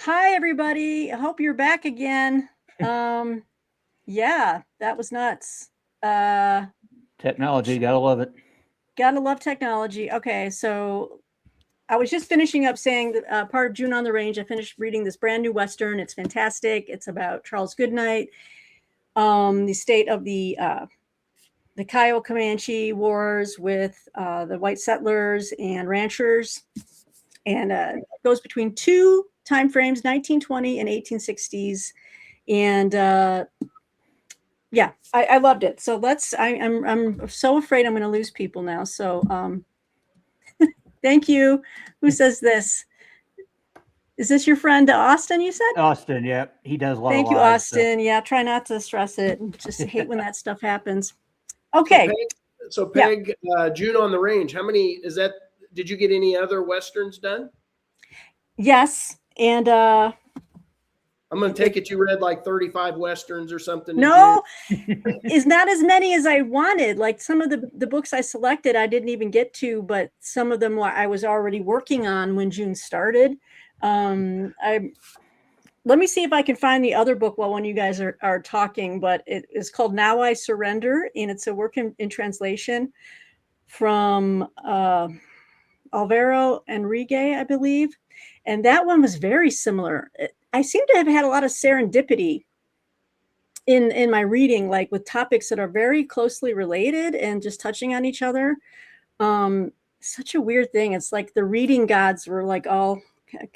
Hi, everybody. I hope you're back again. Yeah, that was nuts. Technology, gotta love it. Gotta love technology. Okay, so I was just finishing up saying that part of June on the Range. I finished reading this brand new Western. It's fantastic. It's about Charles Goodnight, the state of the Kiowa Comanche Wars with the white settlers and ranchers, and it goes between two time frames, 1920 and 1860s. And yeah, I loved it. So I'm so afraid I'm going to lose people now. So thank you. Who says this? Is this your friend Austin, you said? Austin, yeah, he does a lot Thank of you, live stuff. Austin. Yeah, try not to stress it. Just hate when that stuff happens. Okay. So Peg, June on the Range, how many is that? Did you get any other Westerns done? Yes. And I'm going to take it you read like 35 Westerns or something. No, is not as many as I wanted. Like some of the books I selected, I didn't even get to, but some of them I was already working on when June started. Let me see if I can find the other book while one of you guys are talking, but it is called Now I Surrender, and it's a work in translation from Alvaro Enrique, I believe. And that one was very similar. I seem to have had a lot of serendipity in my reading, like with topics that are very closely related and just touching on each other. Such a weird thing. It's like the reading gods were like all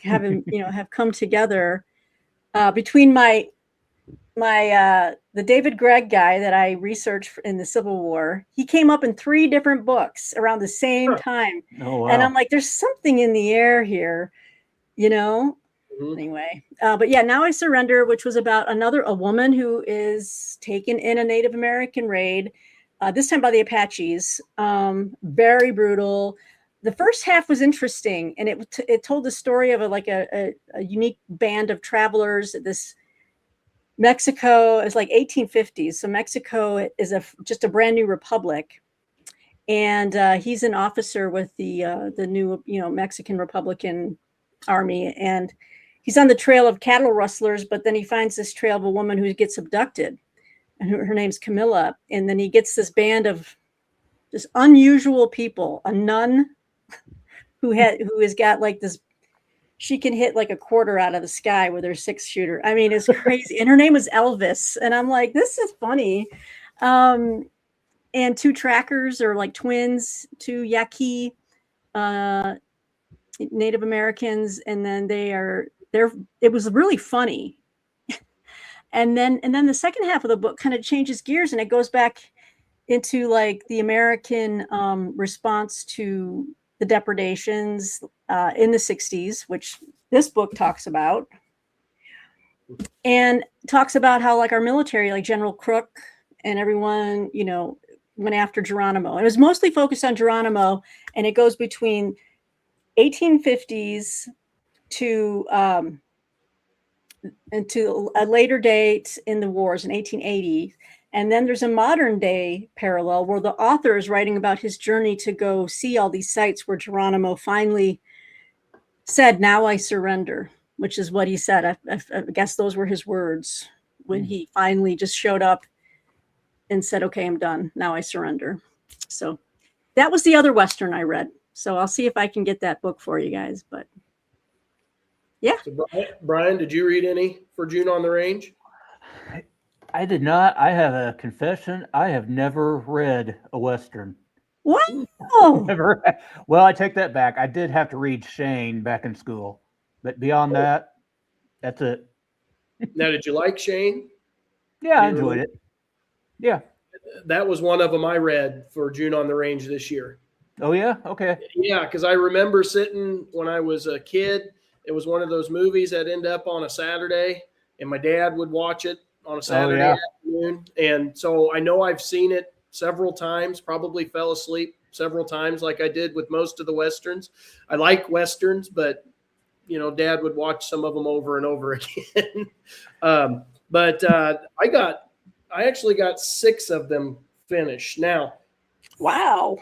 having, have come together between the David Gregg guy that I researched in the Civil War. He came up in 3 different books around the same time. Oh, wow. And I'm like, there's something in the air here, Anyway, but yeah, Now I Surrender, which was about a woman who is taken in a Native American raid, this time by the Apaches. Very brutal. The first half was interesting, and it told the story of a unique band of travelers. This Mexico is like 1850s, so Mexico is just a brand new republic, and he's an officer with the new Mexican Republican Army, and he's on the trail of cattle rustlers, but then he finds this trail of a woman who gets abducted, and her name's Camilla. And then he gets this band of just unusual people, a nun who has got like this, she can hit like a quarter out of the sky with her 6-shooter. I mean, it's crazy. And her name was Elvis. And I'm like, this is funny. And 2 trackers are like twins, 2 Yaqui Native Americans. And then it was really funny. and then the second half of the book kind of changes gears, and it goes back into like the American response to the depredations in the 60s, which this book talks about, and talks about how like our military, like General Crook and everyone, went after Geronimo. It was mostly focused on Geronimo, and it goes between 1850s to a later date in the wars in 1880. And then there's a modern day parallel where the author is writing about his journey to go see all these sites where Geronimo finally said, "Now I surrender," which is what he said. I guess those were his words when he finally just showed up and said, "Okay, I'm done. Now I surrender." So that was the other Western I read. So I'll see if I can get that book for you guys. But yeah. So Bryan, did you read any for June on the Range? I did not. I have a confession. I have never read a Western. What? Never. Well, I take that back. I did have to read Shane back in school. But beyond that, that's it. Now, did you like Shane? Yeah, I enjoyed it. Yeah. That was one of them I read for June on the Range this year. Oh, yeah? Okay. Yeah, because I remember sitting when I was a kid. It was one of those movies that ended up on a Saturday, and my dad would watch it on a Saturday afternoon. And so I know I've seen it several times, probably fell asleep several times like I did with most of the Westerns. I like Westerns, but, Dad would watch some of them over and over again. But I actually got 6 of them finished. Now, wow.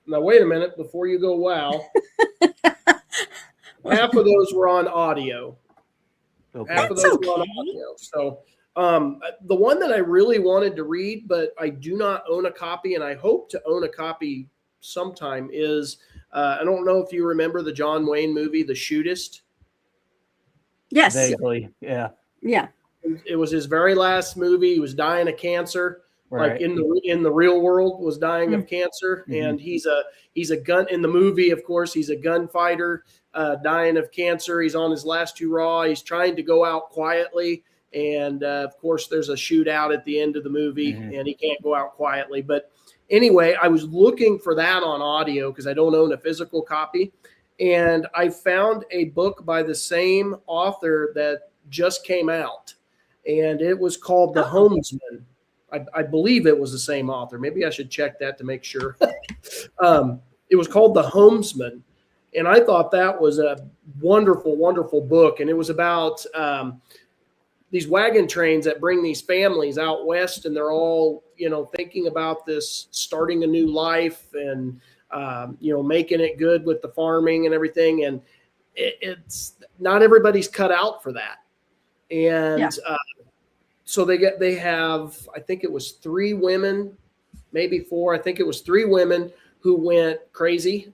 Now, wait a minute before you go, wow. half of those were on audio. Okay. Half of That's those were on okay. audio. So the one that I really wanted to read, but I do not own a copy, and I hope to own a copy sometime, is I don't know if you remember the John Wayne movie, The Shootist. Yes. Vaguely, yeah. Yeah. It was his very last movie. He was dying of cancer. Right. Like in the real world, was dying of cancer, and he's a gun in the movie. Of course, he's a gunfighter, dying of cancer. He's on his last hurrah. He's trying to go out quietly, and of course, there's a shootout at the end of the movie, and he can't go out quietly. But anyway, I was looking for that on audio because I don't own a physical copy, and I found a book by the same author that just came out, and it was called The Homesman. I believe it was the same author. Maybe I should check that to make sure. It was called The Homesman, and I thought that was a wonderful, wonderful book. And it was about these wagon trains that bring these families out west, and they're all, thinking about this, starting a new life and, making it good with the farming and everything. And it's not everybody's cut out for that. And so they have, I think it was 3 women, maybe 4. I think it was 3 women who went crazy.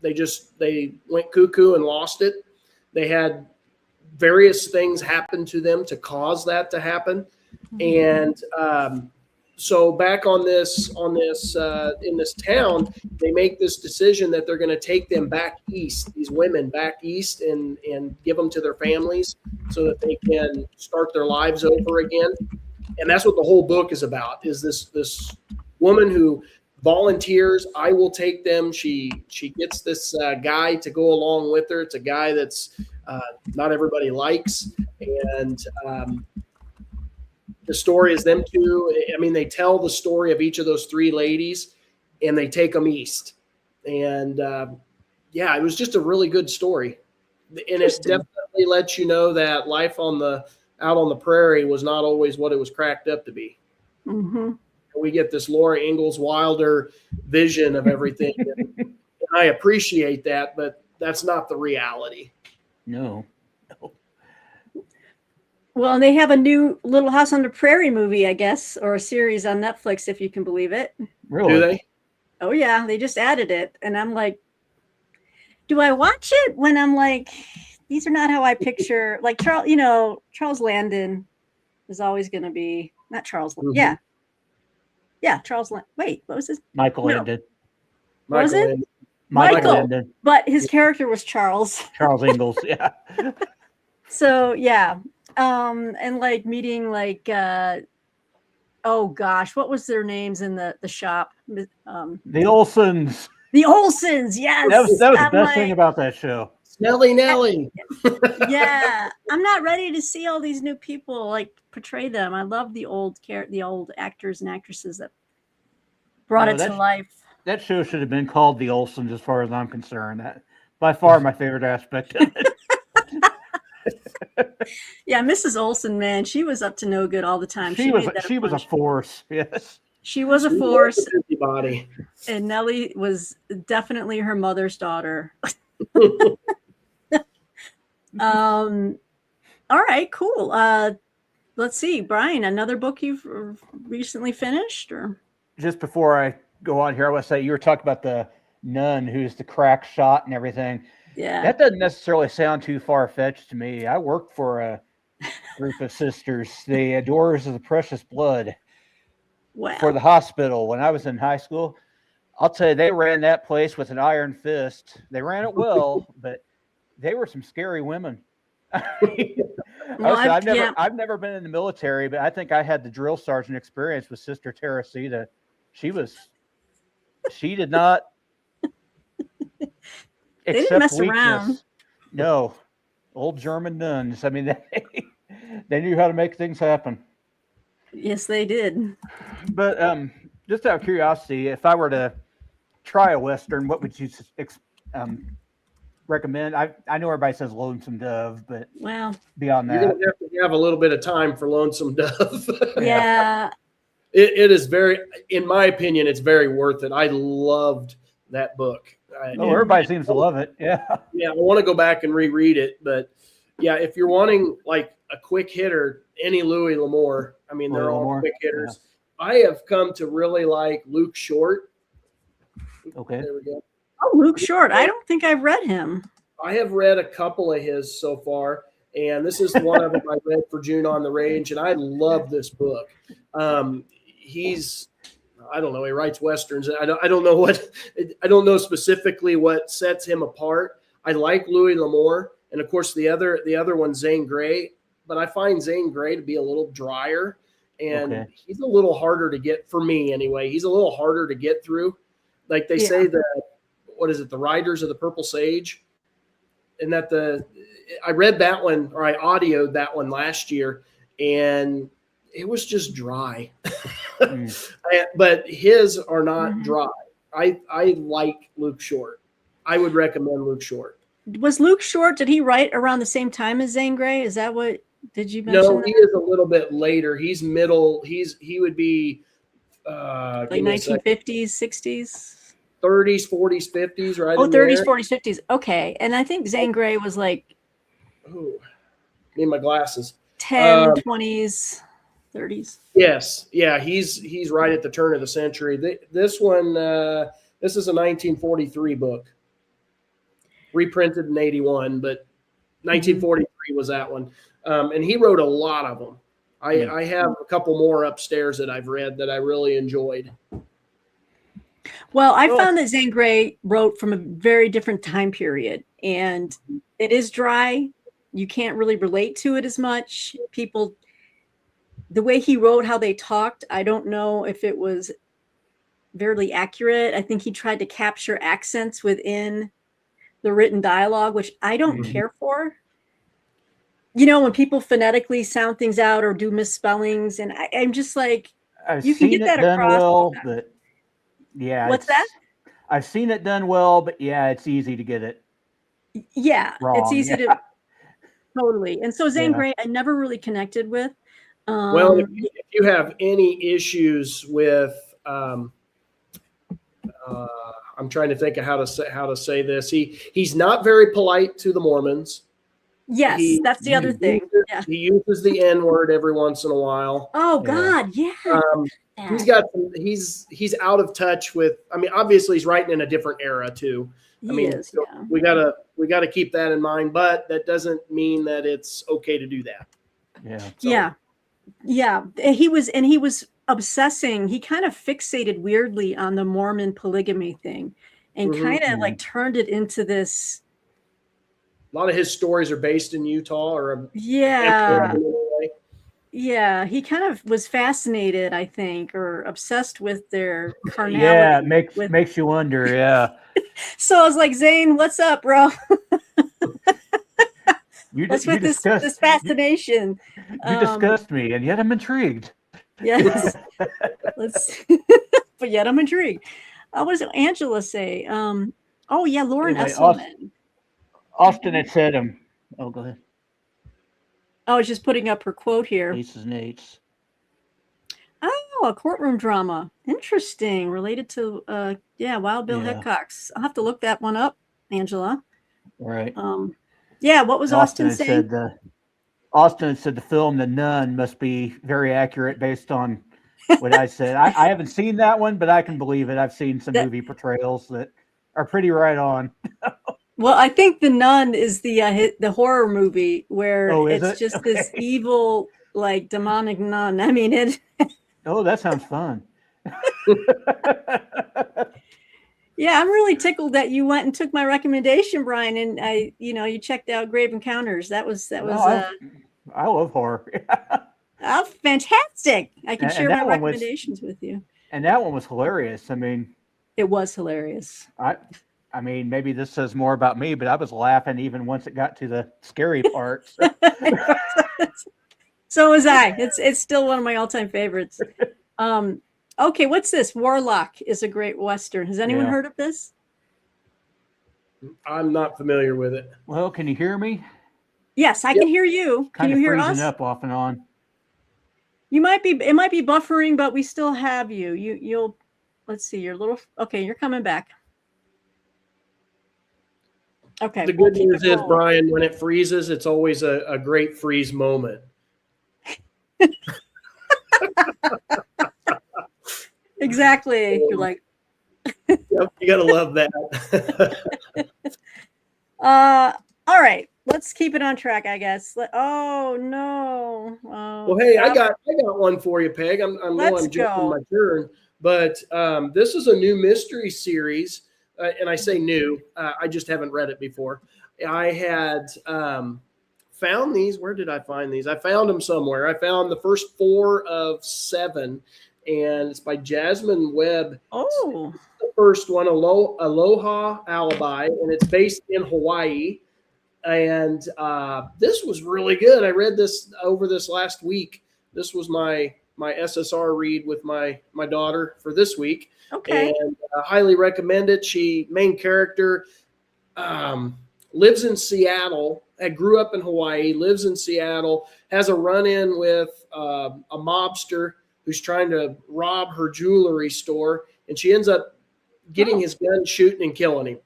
They went cuckoo and lost it. They had various things happen to them to cause that to happen. And so back in this town, they make this decision that they're going to take them back east, these women back east, and give them to their families so that they can start their lives over again. And that's what the whole book is about, is this woman who volunteers. I will take them. She gets this guy to go along with her. It's a guy that's not everybody likes. And the story is them two. I mean, they tell the story of each of those 3 ladies, and they take them east. And it was just a really good story. And it definitely lets you know that life out on the prairie was not always what it was cracked up to be. Mm-hmm. We get this Laura Ingalls Wilder vision of everything. And I appreciate that, but that's not the reality. No. Well, and they have a new Little House on the Prairie movie, I guess, or a series on Netflix, if you can believe it. Really? Do they? Oh, yeah. They just added it. And I'm like, do I watch it when I'm like, these are not how I picture, like Charles Landon is always going to be, not Charles. Yeah. Yeah. Charles. Wait, what was his? Michael Landon. What was it? Michael Landon. But his character was Charles. Charles Ingalls. Yeah. So, yeah. And like meeting like, oh gosh, what was their names in the shop? The Olsons. The Olsons, yes. That was the best thing about that show. Nellie Nellie. Yeah, I'm not ready to see all these new people like portray them. I love the old actors and actresses that brought it to life. That show should have been called The Olsons, as far as I'm concerned. That by far my favorite aspect of it. Yeah, Mrs. Olsen, man, she was up to no good all the time. She was a force. Yes, she was a force. Body. And Nellie was definitely her mother's daughter. All right, cool. Let's see, Bryan, another book you've recently finished, or just before I go on here, I want to say you were talking about the nun who's the crack shot and everything. Yeah, that doesn't necessarily sound too far-fetched to me. I worked for a group of sisters, the Adorers of the Precious Blood, for the hospital when I was in high school. I'll tell you, they ran that place with an iron fist. They ran it well, but they were some scary women. I've never been in the military, but I think I had the drill sergeant experience with Sister Teresita. She did not. They didn't mess around. No, old German nuns. I mean, they knew how to make things happen. Yes, they did. But just out of curiosity, if I were to try a Western, what would you recommend? I know everybody says Lonesome Dove, but beyond that, you're going to have to have a little bit of time for Lonesome Dove. Yeah. It is in my opinion, it's very worth it. I loved that book. Everybody seems to love it. Yeah. Yeah, I want to go back and reread it, but yeah, if you're wanting like a quick hitter, any Louis L'Amour. I mean, they're all quick hitters. Yeah. I have come to really like Luke Short. Okay. There we go. Oh, Luke Short. I don't think I've read him. I have read a couple of his so far, and this is one of them I read for June on the Range, and I love this book. I don't know, he writes Westerns. I don't know specifically what sets him apart. I like Louis L'Amour, and of course the other one, Zane Grey, but I find Zane Grey to be a little drier, and he's a little harder to get, for me anyway. He's a little harder to get through. Like they say that, what is it, The Riders of the Purple Sage? And that I read that one, or I audioed that one last year, and it was just dry. But his are not dry. I like Luke Short. I would recommend Luke Short. Was Luke Short, did he write around the same time as Zane Grey? Is that what, did you mention? No, he is a little bit later. He's middle. He would be like 1950s, 60s? 30s, 40s, 50s, right? Oh, 30s, 40s, 50s. Okay. And I think Zane Grey was like, need my glasses. 10, 20s, 30s. Yes. Yeah. He's right at the turn of the century. This one, this is a 1943 book, reprinted in 81, but 1943 was that one. And he wrote a lot of them. I have a couple more upstairs that I've read that I really enjoyed. Well, I found that Zane Grey wrote from a very different time period, and it is dry. You can't really relate to it as much. People, the way he wrote, how they talked, I don't know if it was very accurate. I think he tried to capture accents within the written dialogue, which I don't care for. You know, when people phonetically sound things out or do misspellings, and I'm just like, you can get that across. Well, but yeah. What's that? I've seen it done well, but yeah, it's easy to get it. Yeah, wrong. It's easy to totally. And so Zane Grey, I never really connected with. Well, if you have any issues with, I'm trying to think of how to say this. He's not very polite to the Mormons. Yes, that's the other thing. He uses the N-word every once in a while. Oh God, yeah. He's out of touch with. I mean, obviously he's writing in a different era too. We gotta keep that in mind, but that doesn't mean that it's okay to do that. Yeah. He was obsessing. He kind of fixated weirdly on the Mormon polygamy thing, and kind of like turned it into this. A lot of his stories are based in Utah, or yeah, he kind of was fascinated, I think, or obsessed with their carnality. Yeah, it makes you wonder. Yeah. So I was like, Zane, what's up, bro? What's with this fascination? You disgust me, and yet I'm intrigued. Yes. But yet I'm intrigued. What does Angela say? Oh yeah, Lauren Esselman. Austin had said him. Oh, go ahead. I was just putting up her quote here. Aces and eights. Oh, a courtroom drama. Interesting. Related to Wild Bill Hickok's. I'll have to look that one up, Angela. Right. What was Austin saying? Austin said the film The Nun must be very accurate based on what I said. I haven't seen that one, but I can believe it. I've seen some movie portrayals that are pretty right on. Well, I think The Nun is the horror movie where it's just this evil, like demonic nun. I mean it. Oh, that sounds fun. Yeah, I'm really tickled that you went and took my recommendation, Bryan, and you checked out Grave Encounters. That was. I love horror. Oh, fantastic! I can share my recommendations with you. And that one was hilarious. I mean, it was hilarious. I mean, maybe this says more about me, but I was laughing even once it got to the scary part. So was I. It's still one of my all-time favorites. Okay, what's this? Warlock is a great Western. Has anyone heard of this? I'm not familiar with it. Well, can you hear me? Yes, I can hear you. Can you hear us? Freezing up off and on. It might be buffering, but we still have you. You'll let's see, you're coming back. Okay. The good news is, Bryan, when it freezes, it's always a great freeze moment. Exactly. You're like, yep, you got to love that. All right. Let's keep it on track, I guess. Oh no. Well, hey, I got one for you, Peg. I'm jumping my turn, but this is a new mystery series, and I say new. I just haven't read it before. I had found these. Where did I find these? I found them somewhere. I found the first 4 of 7, and it's by Jasmine Webb. Oh, the first one, Aloha Alibi, and it's based in Hawaii. And this was really good. I read this over this last week. This was my SSR read with my daughter for this week. Okay. And highly recommend it. Main character lives in Seattle. I grew up in Hawaii, lives in Seattle, has a run-in with a mobster who's trying to rob her jewelry store, and she ends up getting his gun, shooting, and killing him.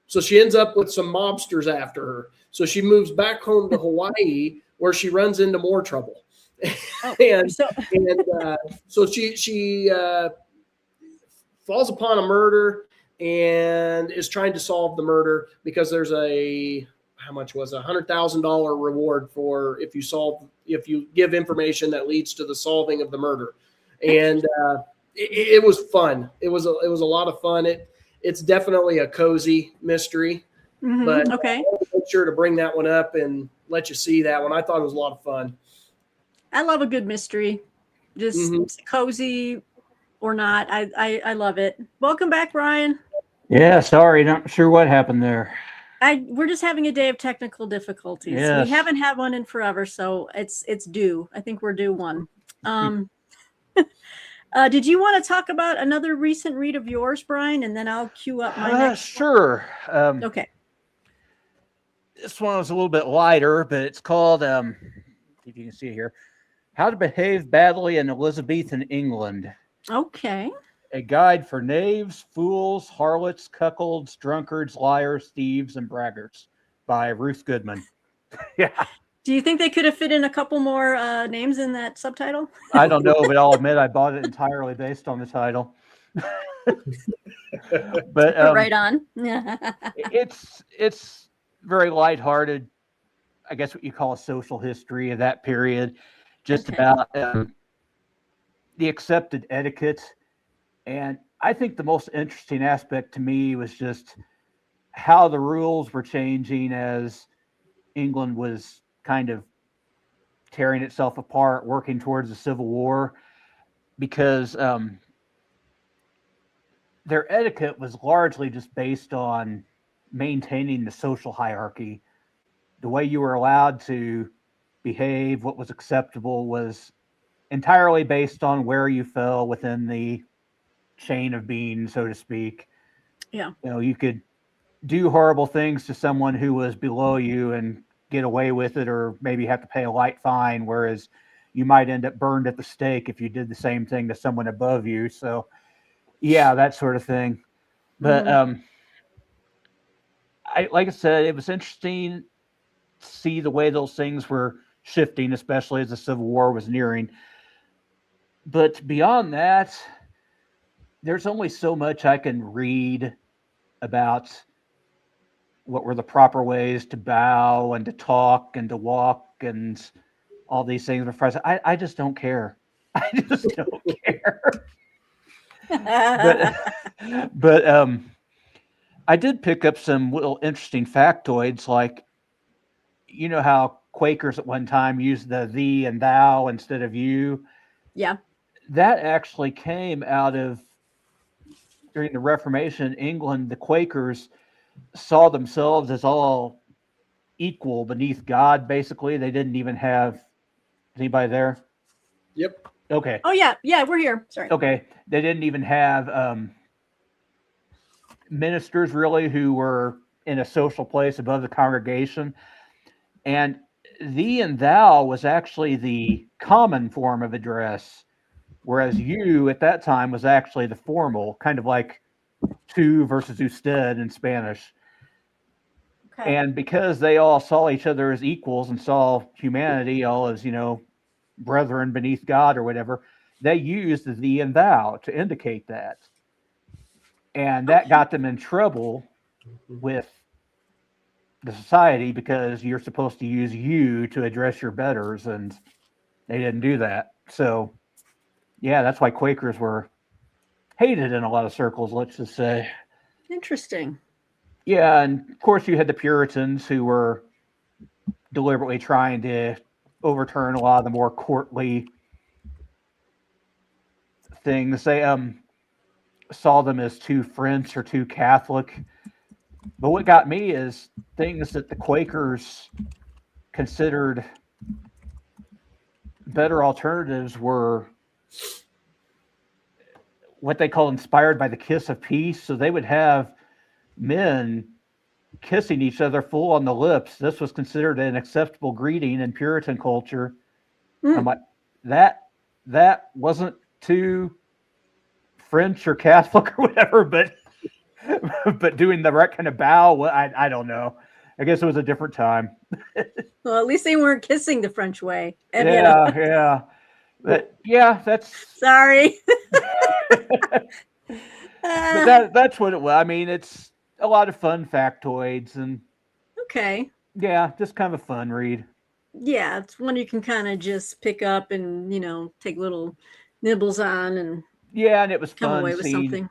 So she ends up with some mobsters after her. So she moves back home to Hawaii, where she runs into more trouble. So she falls upon a murder and is trying to solve the murder because there's how much was $100,000 reward for if you give information that leads to the solving of the murder. And it was fun. It was a lot of fun. It's definitely a cozy mystery, but okay. I want to make sure to bring that one up and let you see that one. I thought it was a lot of fun. I love a good mystery, just cozy or not. I love it. Welcome back, Bryan. Yeah, sorry, not sure what happened there. We're just having a day of technical difficulties. Yes. We haven't had one in forever, so it's due. I think we're due one. Did you want to talk about another recent read of yours, Bryan, and then I'll queue up my next? Sure. Okay. This one was a little bit lighter, but it's called, if you can see it here, How to Behave Badly in Elizabethan England. Okay. A Guide for Knaves, Fools, Harlots, Cuckolds, Drunkards, Liars, Thieves, and Braggarts by Ruth Goodman. Yeah. Do you think they could have fit in a couple more names in that subtitle? I don't know, but I'll admit I bought it entirely based on the title. But right on. it's very lighthearted. I guess what you call a social history of that period, just about the accepted etiquette. And I think the most interesting aspect to me was just how the rules were changing as England was kind of tearing itself apart, working towards a civil war, because their etiquette was largely just based on maintaining the social hierarchy. The way you were allowed to behave, what was acceptable, was entirely based on where you fell within the chain of being, so to speak. Yeah. You could do horrible things to someone who was below you and get away with it, or maybe have to pay a light fine, whereas you might end up burned at the stake if you did the same thing to someone above you. So yeah, that sort of thing. But like I said, it was interesting to see the way those things were shifting, especially as the Civil War was nearing. But beyond that, there's only so much I can read about what were the proper ways to bow and to talk and to walk and all these things. I just don't care. I just don't care. but I did pick up some little interesting factoids, like, you know how Quakers at one time used the thee and thou instead of you? Yeah. That actually came out of, during the Reformation in England, the Quakers saw themselves as all equal beneath God, basically. They didn't even have, is anybody there? Yep. Okay. Oh, yeah. Yeah, we're here. Sorry. Okay. They didn't even have ministers, really, who were in a social place above the congregation. And thee and thou was actually the common form of address, whereas you at that time was actually the formal, kind of like tu versus usted in Spanish. Okay. And because they all saw each other as equals and saw humanity all as, brethren beneath God or whatever, they used the thee and thou to indicate that. And that got them in trouble with the society because you're supposed to use you to address your betters, and they didn't do that. So, yeah, that's why Quakers were hated in a lot of circles, let's just say. Interesting. Yeah, and of course you had the Puritans who were deliberately trying to overturn a lot of the more courtly things. They saw them as too French or too Catholic. But what got me is things that the Quakers considered better alternatives were what they call inspired by the kiss of peace. So they would have men kissing each other full on the lips. This was considered an acceptable greeting in Puritan culture. I'm like, that wasn't too French or Catholic or whatever, but doing the right kind of bow, I don't know. I guess it was a different time. Well, at least they weren't kissing the French way. Yeah. But yeah, that's sorry. But that's what it was. I mean, it's a lot of fun factoids and okay. Yeah, just kind of a fun read. Yeah, it's one you can kind of just pick up and take little nibbles on and yeah, and it was come fun away with seeing something.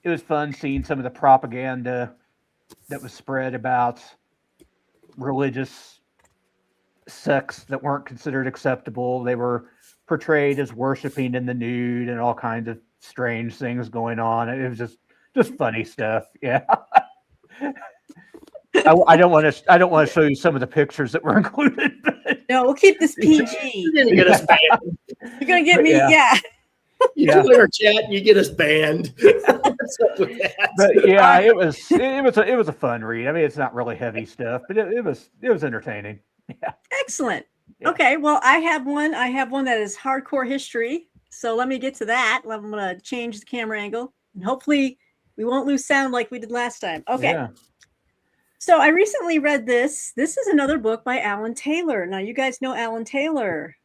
It was fun seeing some of the propaganda that was spread about religious sects that weren't considered acceptable. They were portrayed as worshiping in the nude and all kinds of strange things going on. It was just funny stuff. Yeah. I don't want to show you some of the pictures that were included. No, we'll keep this PG. You're gonna get us banned. You're gonna get me, yeah. You join our chat, you get us banned. What's up with that? But yeah, it was a fun read. I mean, it's not really heavy stuff, but it was entertaining. Yeah. Excellent. Yeah. Okay, well, I have one that is hardcore history. So let me get to that. I'm gonna change the camera angle, and hopefully we won't lose sound like we did last time. Okay. Yeah. So I recently read this. This is another book by Alan Taylor. Now you guys know Alan Taylor.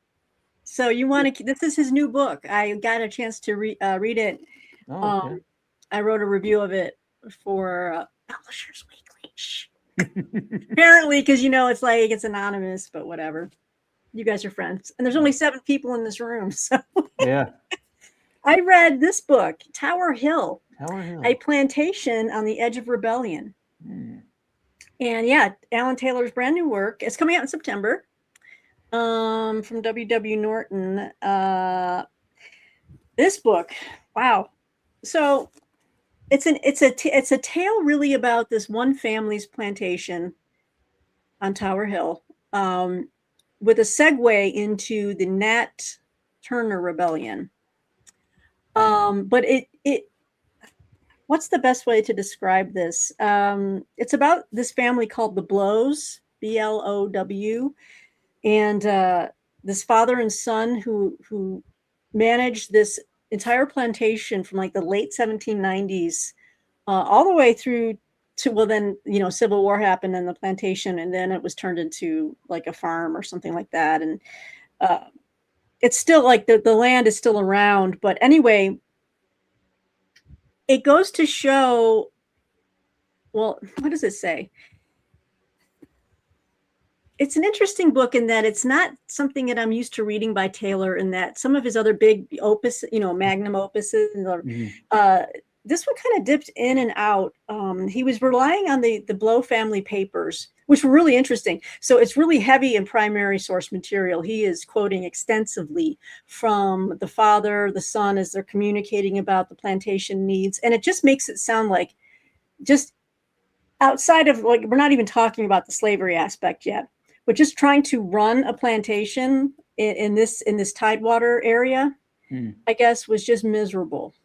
So you want to? This is his new book. I got a chance to read it. Oh, okay. I wrote a review of it for Publishers Weekly. Apparently, because it's like it's anonymous, but whatever. You guys are friends, and there's only 7 people in this room. So yeah, I read this book, Tower Hill, a plantation on the edge of rebellion. And yeah, Alan Taylor's brand new work. It's coming out in September. From W.W. Norton. This book, wow. So it's a tale really about this one family's plantation on Tower Hill, with a segue into the Nat Turner Rebellion. But it what's the best way to describe this? It's about this family called the Blows, B-L-O-W. And this father and son who managed this entire plantation from like the late 1790s all the way through to, well, then, Civil War happened and the plantation, and then it was turned into like a farm or something like that. And it's still like the land is still around. But anyway, it goes to show, well, what does it say? It's an interesting book in that it's not something that I'm used to reading by Taylor, in that some of his other big opus, magnum opuses, this one kind of dipped in and out. He was relying on the Blow family papers, which were really interesting. So it's really heavy in primary source material. He is quoting extensively from the father, the son, as they're communicating about the plantation needs. And it just makes it sound like just outside of, like, we're not even talking about the slavery aspect yet, but just trying to run a plantation in this Tidewater area, I guess, was just miserable.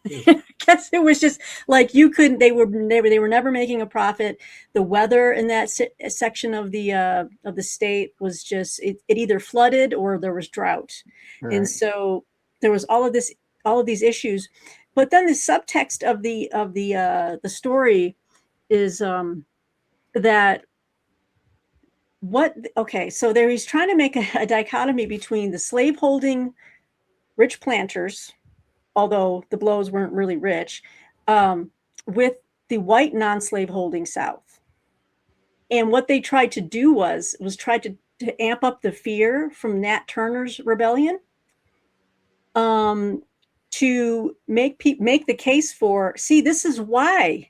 I guess it was just like they were never making a profit. The weather in that section of the state was just, it either flooded or there was drought. Right. And so there was all of these issues. But then the subtext of the story is so there he's trying to make a dichotomy between the slaveholding rich planters, although the blows weren't really rich, with the white non-slaveholding South. And what they tried to do was try to amp up the fear from Nat Turner's rebellion, to make the case for, see, this is why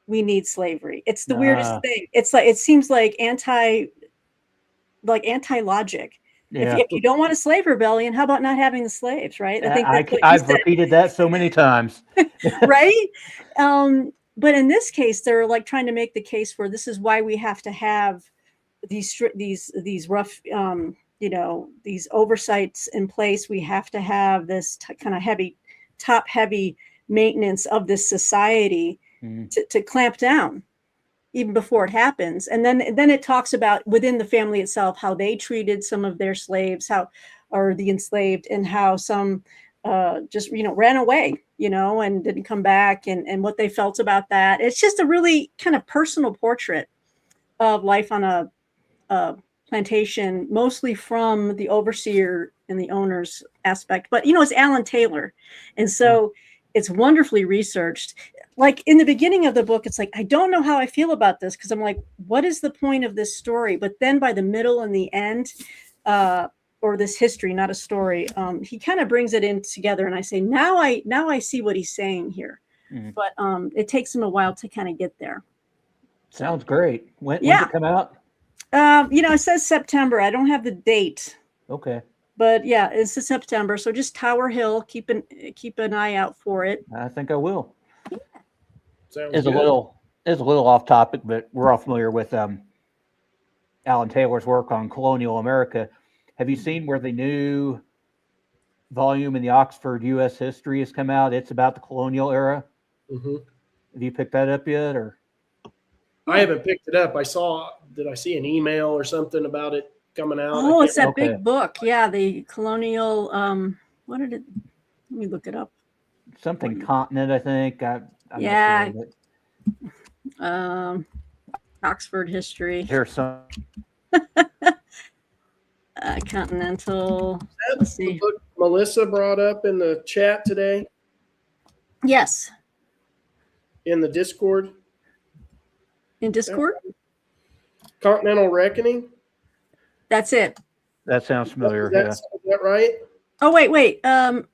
we need slavery. It's the weirdest thing. It's like, it seems like anti-logic. Yeah. If you don't want a slave rebellion, how about not having the slaves, right? I think I've repeated that so many times. Right? But in this case, they're like trying to make the case for, this is why we have to have these rough, these oversights in place. We have to have this kind of top heavy maintenance of this society to clamp down even before it happens. And then it talks about within the family itself, how they treated some of their slaves, or the enslaved, and how some just, ran away, and didn't come back, and what they felt about that. It's just a really kind of personal portrait of life on a plantation, mostly from the overseer and the owner's aspect. But, it's Alan Taylor. And so it's wonderfully researched. Like in the beginning of the book, it's like, I don't know how I feel about this, because I'm like, what is the point of this story? But then by the middle and the end, or this history, not a story, he kind of brings it in together. And I say, now I see what he's saying here. But it takes him a while to kind of get there. Sounds great. When did it come out? It says September. I don't have the date. Okay. But yeah, it's September. So just Tower Hill. Keep an eye out for it. I think I will. Sounds a little off topic, but we're all familiar with Alan Taylor's work on colonial America. Have you seen where the new volume in the Oxford U.S. History has come out? It's about the colonial era. Mm-hmm. Have you picked that up yet, or? I haven't picked it up. Did I see an email or something about it coming out? Oh, it's that big book. Yeah, the colonial. Let me look it up. Something continent, I think. I'm yeah. Not sure, Oxford history. Here's some. Continental. Let's see. The book Melissa brought up in the chat today. Yes. In the Discord. In Discord? Continental Reckoning. That's it. That sounds familiar. Is that right? Oh, wait. I'm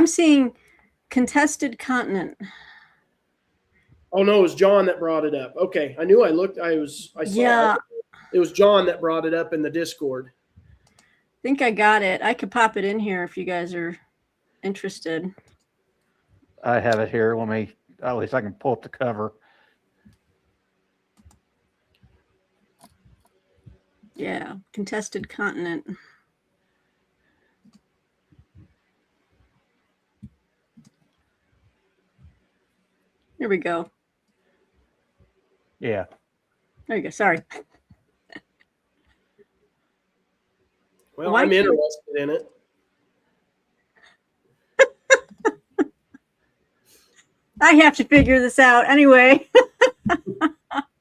seeing Contested Continent. Oh no, it was John that brought it up. Okay, I knew I looked. I saw. Yeah. It was John that brought it up in the Discord. I think I got it. I could pop it in here if you guys are interested. I have it here. At least I can pull up the cover. Yeah, Contested Continent. Here we go. Yeah. There you go. Sorry. Well, I'm interested in it. I have to figure this out anyway.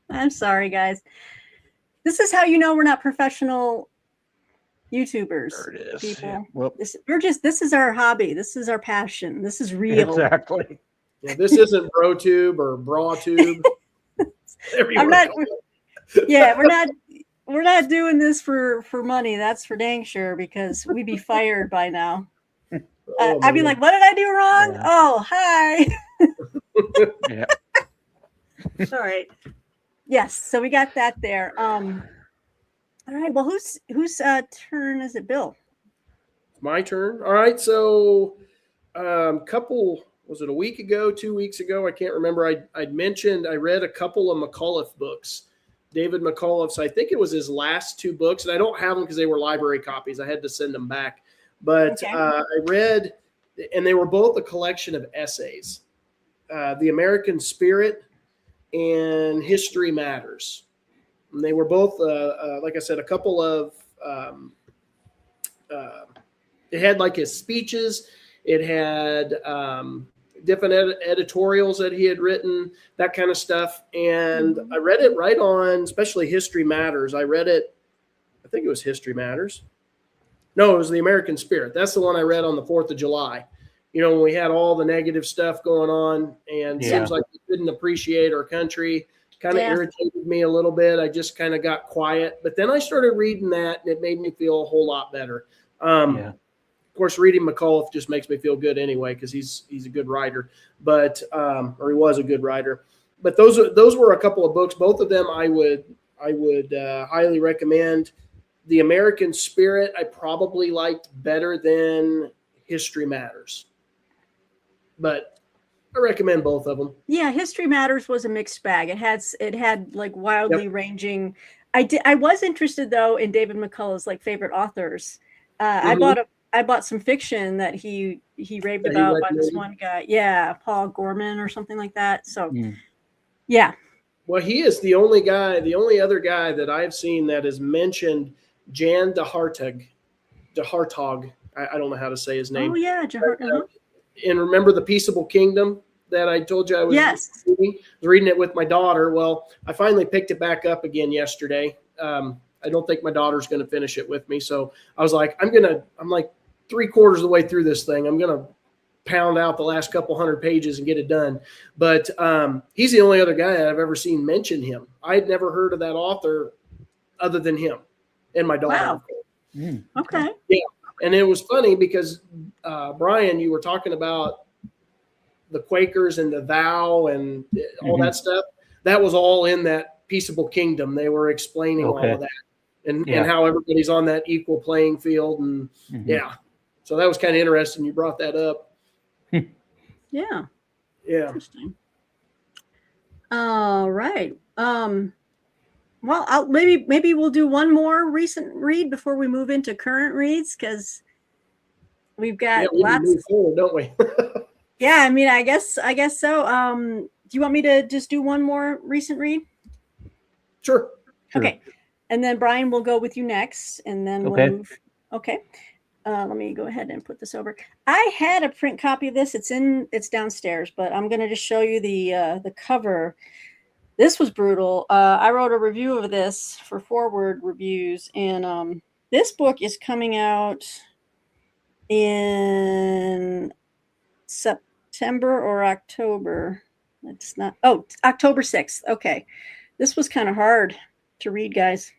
I'm sorry, guys. This is how you know we're not professional YouTubers. There it is. People. Yeah. Well, this is our hobby. This is our passion. This is real. Exactly. Yeah, this isn't BroTube or BrawTube. I'm not. Yeah, we're not doing this for money. That's for dang sure, because we'd be fired by now. I'd be like, what did I do wrong? Yeah. Oh, hi. Yeah. All right. Yes. So we got that there. All right. Well, whose turn is it, Bill? My turn. All right. So, was it a week ago, 2 weeks ago? I can't remember. I'd mentioned I read a couple of McAuliffe books, David McAuliffe's. I think it was his last two books, and I don't have them because they were library copies. I had to send them back. But okay. I read, and they were both a collection of essays, The American Spirit and History Matters. And they were both, like I said, a couple of, it had like his speeches. It had different editorials that he had written, that kind of stuff. And I read it right on, especially History Matters. I read it, I think it was History Matters. No, it was The American Spirit. That's the one I read on the 4th of July. You know, when we had all the negative stuff going on, and seems like we couldn't appreciate our country. Kind of irritated me a little bit. I just kind of got quiet. But then I started reading that, and it made me feel a whole lot better. Of course, reading McAuliffe just makes me feel good anyway, because he's a good writer, but or he was a good writer. But those were a couple of books. Both of them I would highly recommend. The American Spirit I probably liked better than History Matters, but I recommend both of them. Yeah, History Matters was a mixed bag. It had like wildly ranging. I was interested though in David McCullough's like favorite authors. I bought some fiction that he raved about by this one guy. Yeah, Paul Gorman or something like that. So yeah. Well, he is the only other guy that I've seen that has mentioned Jan de Hartog. I don't know how to say his name. Oh yeah, and remember The Peaceable Kingdom that I told you I was reading it with my daughter. Well, I finally picked it back up again yesterday. I don't think my daughter's going to finish it with me. So I was like, I'm like 3/4 of the way through this thing. I'm going to pound out the last couple hundred pages and get it done. But he's the only other guy I've ever seen mention him. I had never heard of that author other than him and my daughter. Wow. Okay. Yeah. And it was funny because, Bryan, you were talking about the Quakers and the thou and all that stuff. That was all in that Peaceable Kingdom. They were explaining all of that and how everybody's on that equal playing field. And so that was kind of interesting. You brought that up. Yeah. Interesting. All right. Well, maybe we'll do one more recent read before we move into current reads, because we've got lots. Move forward, don't we? Yeah, I mean, I guess so. Do you want me to just do one more recent read? Sure. Okay, and then Bryan will go with you next, and then we'll move. Okay. Let me go ahead and put this over. I had a print copy of this. It's downstairs, but I'm going to just show you the cover. This was brutal. I wrote a review of this for Forward Reviews, and this book is coming out in September or October. It's not. Oh, October 6th. Okay. This was kind of hard to read, guys.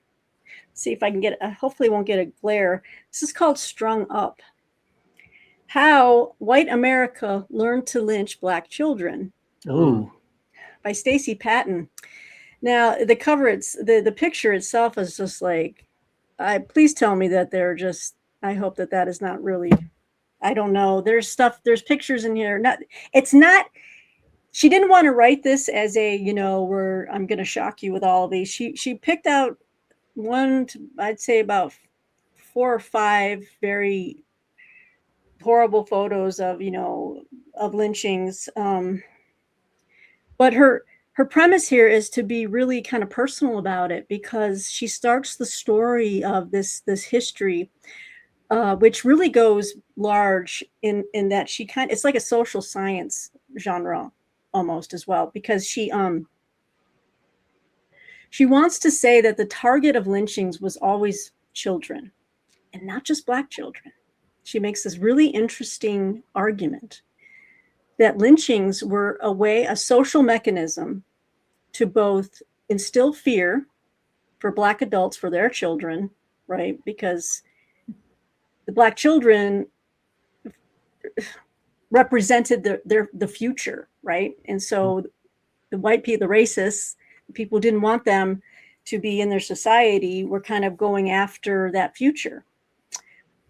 Let's see if I can get it. Hopefully won't get a glare. This is called Strung Up. How White America Learned to Lynch Black Children. Oh. By Stacy Patton. Now the cover, the picture itself is just like, please tell me that they're just, I hope that is not really, I don't know. There's pictures in here. It's not, she didn't want to write this as a, I'm going to shock you with all of these. She picked out I'd say about 4 or 5 very horrible photos of, of lynchings. But her premise here is to be really kind of personal about it, because she starts the story of this history, which really goes large in that it's like a social science genre almost as well, because she wants to say that the target of lynchings was always children, and not just Black children. She makes this really interesting argument that lynchings were a social mechanism to both instill fear for Black adults for their children, right? Because the Black children represented the future, right? And so the white people, the racists, the people who didn't want them to be in their society, were kind of going after that future.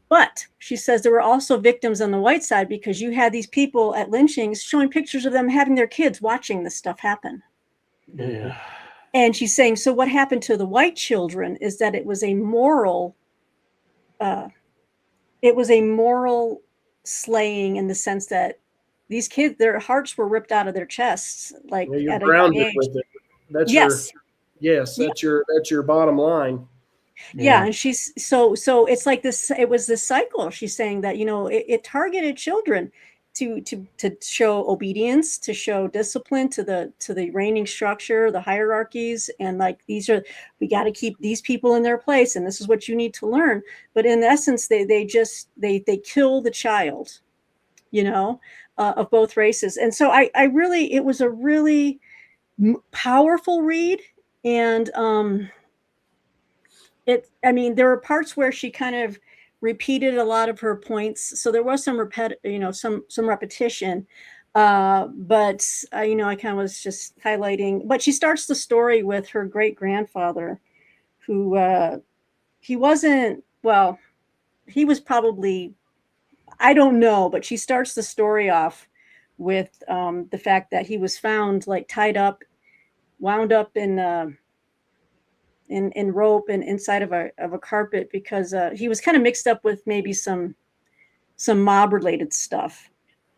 But she says there were also victims on the white side, because you had these people at lynchings showing pictures of them having their kids watching this stuff happen. Yeah. And she's saying, so what happened to the white children is that it was a moral slaying, in the sense that these kids, their hearts were ripped out of their chests, like at a young age. With it. That's that's your bottom line. Yeah, and she's so it's like this. It was this cycle. She's saying that it targeted children, to show obedience, to show discipline to the reigning structure, the hierarchies, and like we got to keep these people in their place, and this is what you need to learn. But in essence, they kill the child, of both races. And so it was a really powerful read, and there were parts where she kind of repeated a lot of her points, so there was some repetition, but I kind of was just highlighting. But she starts the story with her great grandfather, who he wasn't, well, he was probably, I don't know, but she starts the story off with the fact that he was found like tied up, wound up in rope and inside of a carpet, because he was kind of mixed up with maybe some mob related stuff.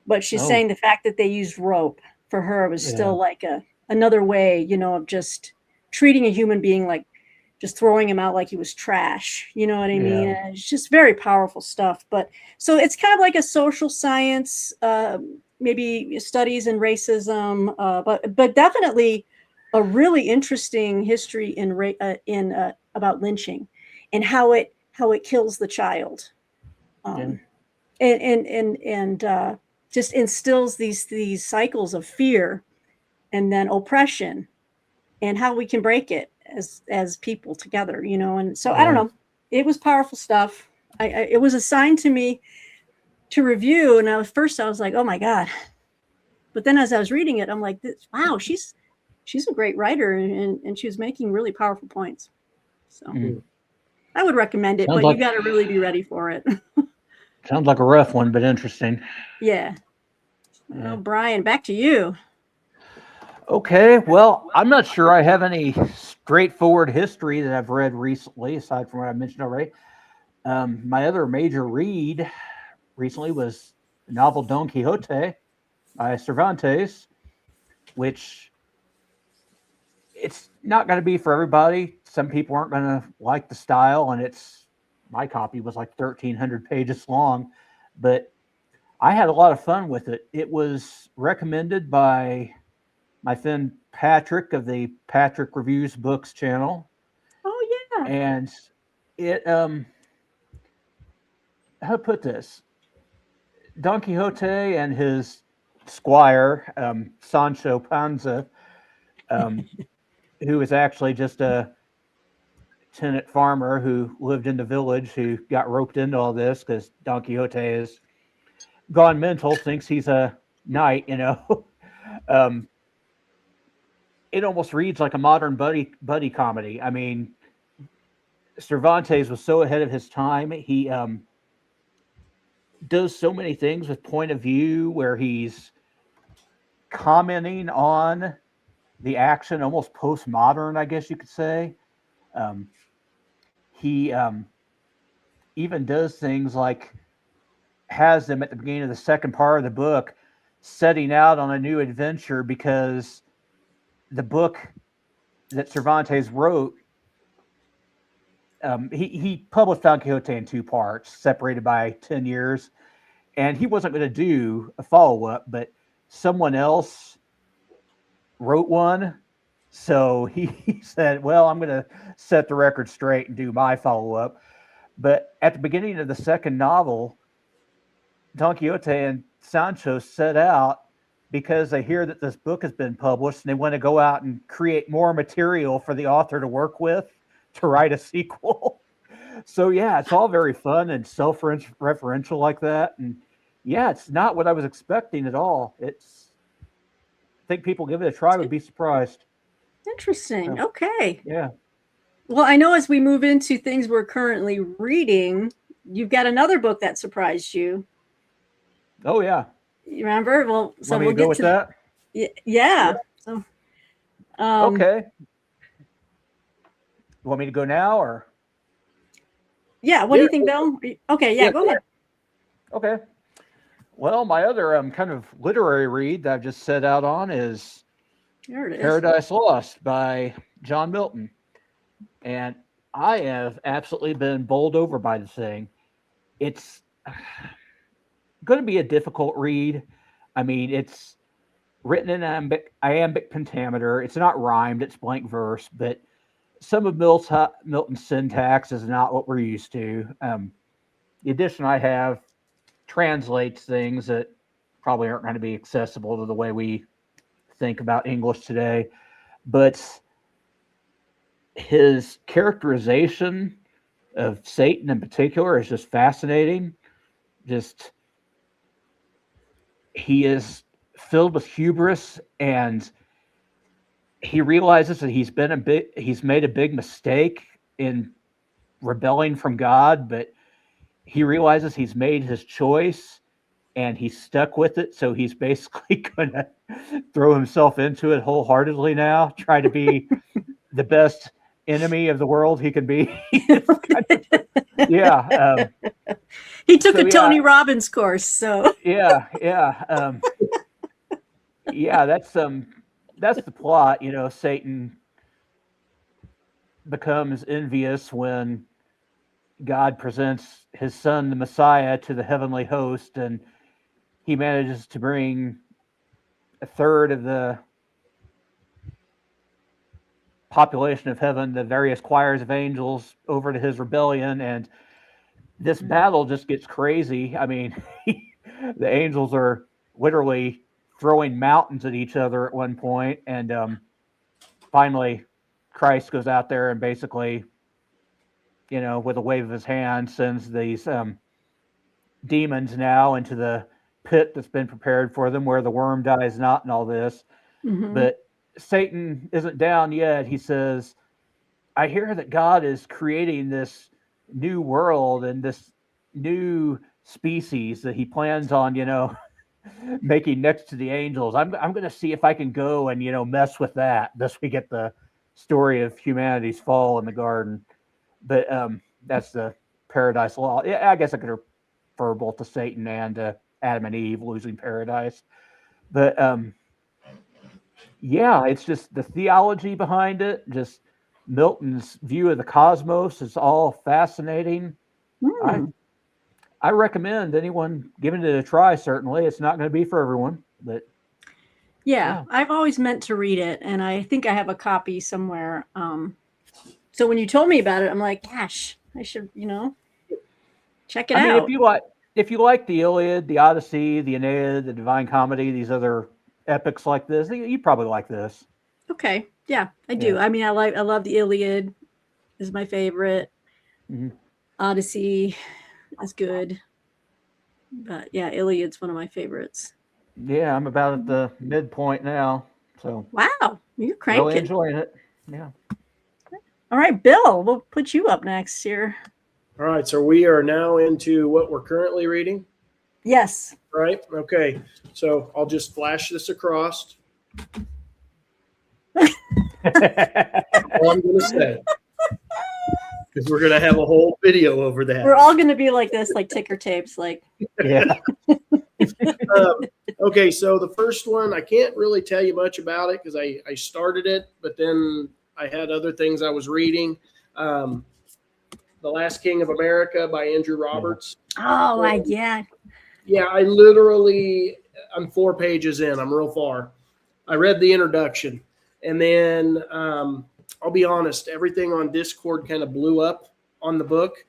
But she's saying the fact that they used rope for her was still like another way, of just treating a human being, like just throwing him out like he was trash. You know what I mean? And it's just very powerful stuff. But so it's kind of like a social science, maybe studies in racism, but definitely a really interesting history in about lynching and how it kills the child, and just instills these cycles of fear and then oppression, and how we can break it as people together, And so I don't know, it was powerful stuff. It was assigned to me to review, and I was like, oh my God. But then as I was reading it, I'm like, wow, she's a great writer, and she was making really powerful points. So I would recommend it, but you got to really be ready for it. Sounds like a rough one, but interesting. Yeah. Well, Bryan, back to you. Okay. Well, I'm not sure I have any straightforward history that I've read recently, aside from what I mentioned already. My other major read recently was the novel Don Quixote by Cervantes, which it's not going to be for everybody. Some people aren't going to like the style, and my copy was like 1,300 pages long, but I had a lot of fun with it. It was recommended by my friend Patrick of the Patrick Reviews Books channel. Oh yeah. And it how to put this? Don Quixote and his squire, Sancho Panza, who was actually just a tenant farmer who lived in the village, who got roped into all this because Don Quixote is gone mental, thinks he's a knight, It almost reads like a modern buddy comedy. I mean, Cervantes was so ahead of his time. He does so many things with point of view, where he's commenting on the action, almost postmodern, I guess you could say. He even does things like has them at the beginning of the second part of the book setting out on a new adventure, because the book that Cervantes wrote, he published Don Quixote in two parts, separated by 10 years, and he wasn't going to do a follow-up, but someone else wrote one. So he said, well, I'm going to set the record straight and do my follow-up. But at the beginning of the second novel, Don Quixote and Sancho set out because they hear that this book has been published, and they want to go out and create more material for the author to work with to write a sequel. So yeah, it's all very fun and self-referential like that. And yeah, it's not what I was expecting at all. I think people give it a try would be surprised. Interesting. Okay. Yeah. Well, I know as we move into things we're currently reading, you've got another book that surprised you. Oh yeah. You remember? Well, so we'll get to that. Yeah. So. Okay. You want me to go now, or? Yeah. What do you think, Bill? Okay. Yeah. Go ahead. Okay. Well, my other kind of literary read that I've just set out on is Paradise Lost by John Milton. And I have absolutely been bowled over by the thing. going to be a difficult read. I mean, it's written in iambic pentameter. It's not rhymed, it's blank verse, but some of Milton's syntax is not what we're used to. The edition I have translates things that probably aren't going to be accessible to the way we think about English today. But his characterization of Satan in particular is just fascinating. He is filled with hubris, and he realizes that he's made a big mistake in rebelling from God, but he realizes he's made his choice and he's stuck with it. So he's basically going to throw himself into it wholeheartedly now, try to be the best enemy of the world he can be. Yeah. He took a Tony Robbins course. So yeah. Yeah, that's the plot. Satan becomes envious when God presents his son, the Messiah, to the heavenly host, and he manages to bring a third of the population of heaven, the various choirs of angels, over to his rebellion. And this battle just gets crazy. I mean, the angels are literally throwing mountains at each other at one point, and finally Christ goes out there and basically, with a wave of his hand, sends these demons now into the pit that's been prepared for them, where the worm dies not, and all this. But Satan isn't down yet. He says, I hear that God is creating this new world and this new species that he plans on, making next to the angels. I'm going to see if I can go and, mess with that. Thus we get the story of humanity's fall in the garden. But that's the paradise law. Yeah, I guess I could refer both to Satan and Adam and Eve losing paradise. But yeah, it's just the theology behind it. Just Milton's view of the cosmos is all fascinating. I recommend anyone giving it a try. Certainly, it's not going to be for everyone, but yeah, I've always meant to read it, and I think I have a copy somewhere. So when you told me about it, I'm like, gosh, I should, check it out. I mean, if you like the Iliad, the Odyssey, the Aeneid, the Divine Comedy, these other epics like this, you probably like this. Okay, yeah, I do. I mean, I love the Iliad. Is my favorite. Odyssey is good, but yeah, Iliad's one of my favorites. Yeah, I'm about at the midpoint now. So wow, you're cranking. Really enjoying it. Yeah. All right, Bill, we'll put you up next here. All right, so we are now into what we're currently reading. Yes. Right. Okay. So I'll just flash this across. All I'm going to say, because we're going to have a whole video over that. We're all going to be like this, like ticker tapes, like. Yeah. Okay, so the first one, I can't really tell you much about it because I started it, but then I had other things I was reading. The Last King of America by Andrew Roberts. Oh, yeah. Yeah, I'm 4 pages in. I'm real far. I read the introduction. And then I'll be honest, everything on Discord kind of blew up on the book,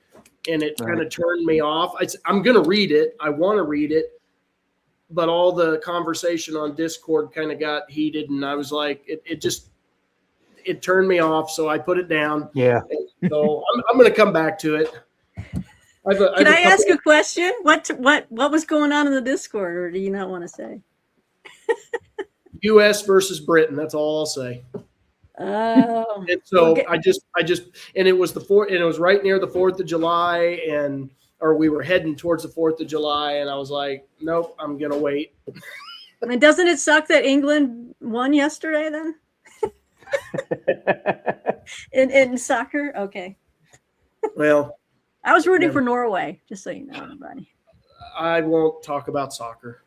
and it kind of turned me off. I'm going to read it. I want to read it. But all the conversation on Discord kind of got heated, and I was like, it turned me off, so I put it down. Yeah. So I'm going to come back to it. Can I ask a question? What was going on in the Discord, or do you not want to say? U.S. versus Britain. That's all I'll say. Oh. And so okay. I just, and it was and it was right near the 4th of July, or we were heading towards the 4th of July, and I was like, nope, I'm gonna wait. And doesn't it suck that England won yesterday then? in soccer? Okay. Well, I was rooting for Norway, just so you know, everybody. I won't talk about soccer.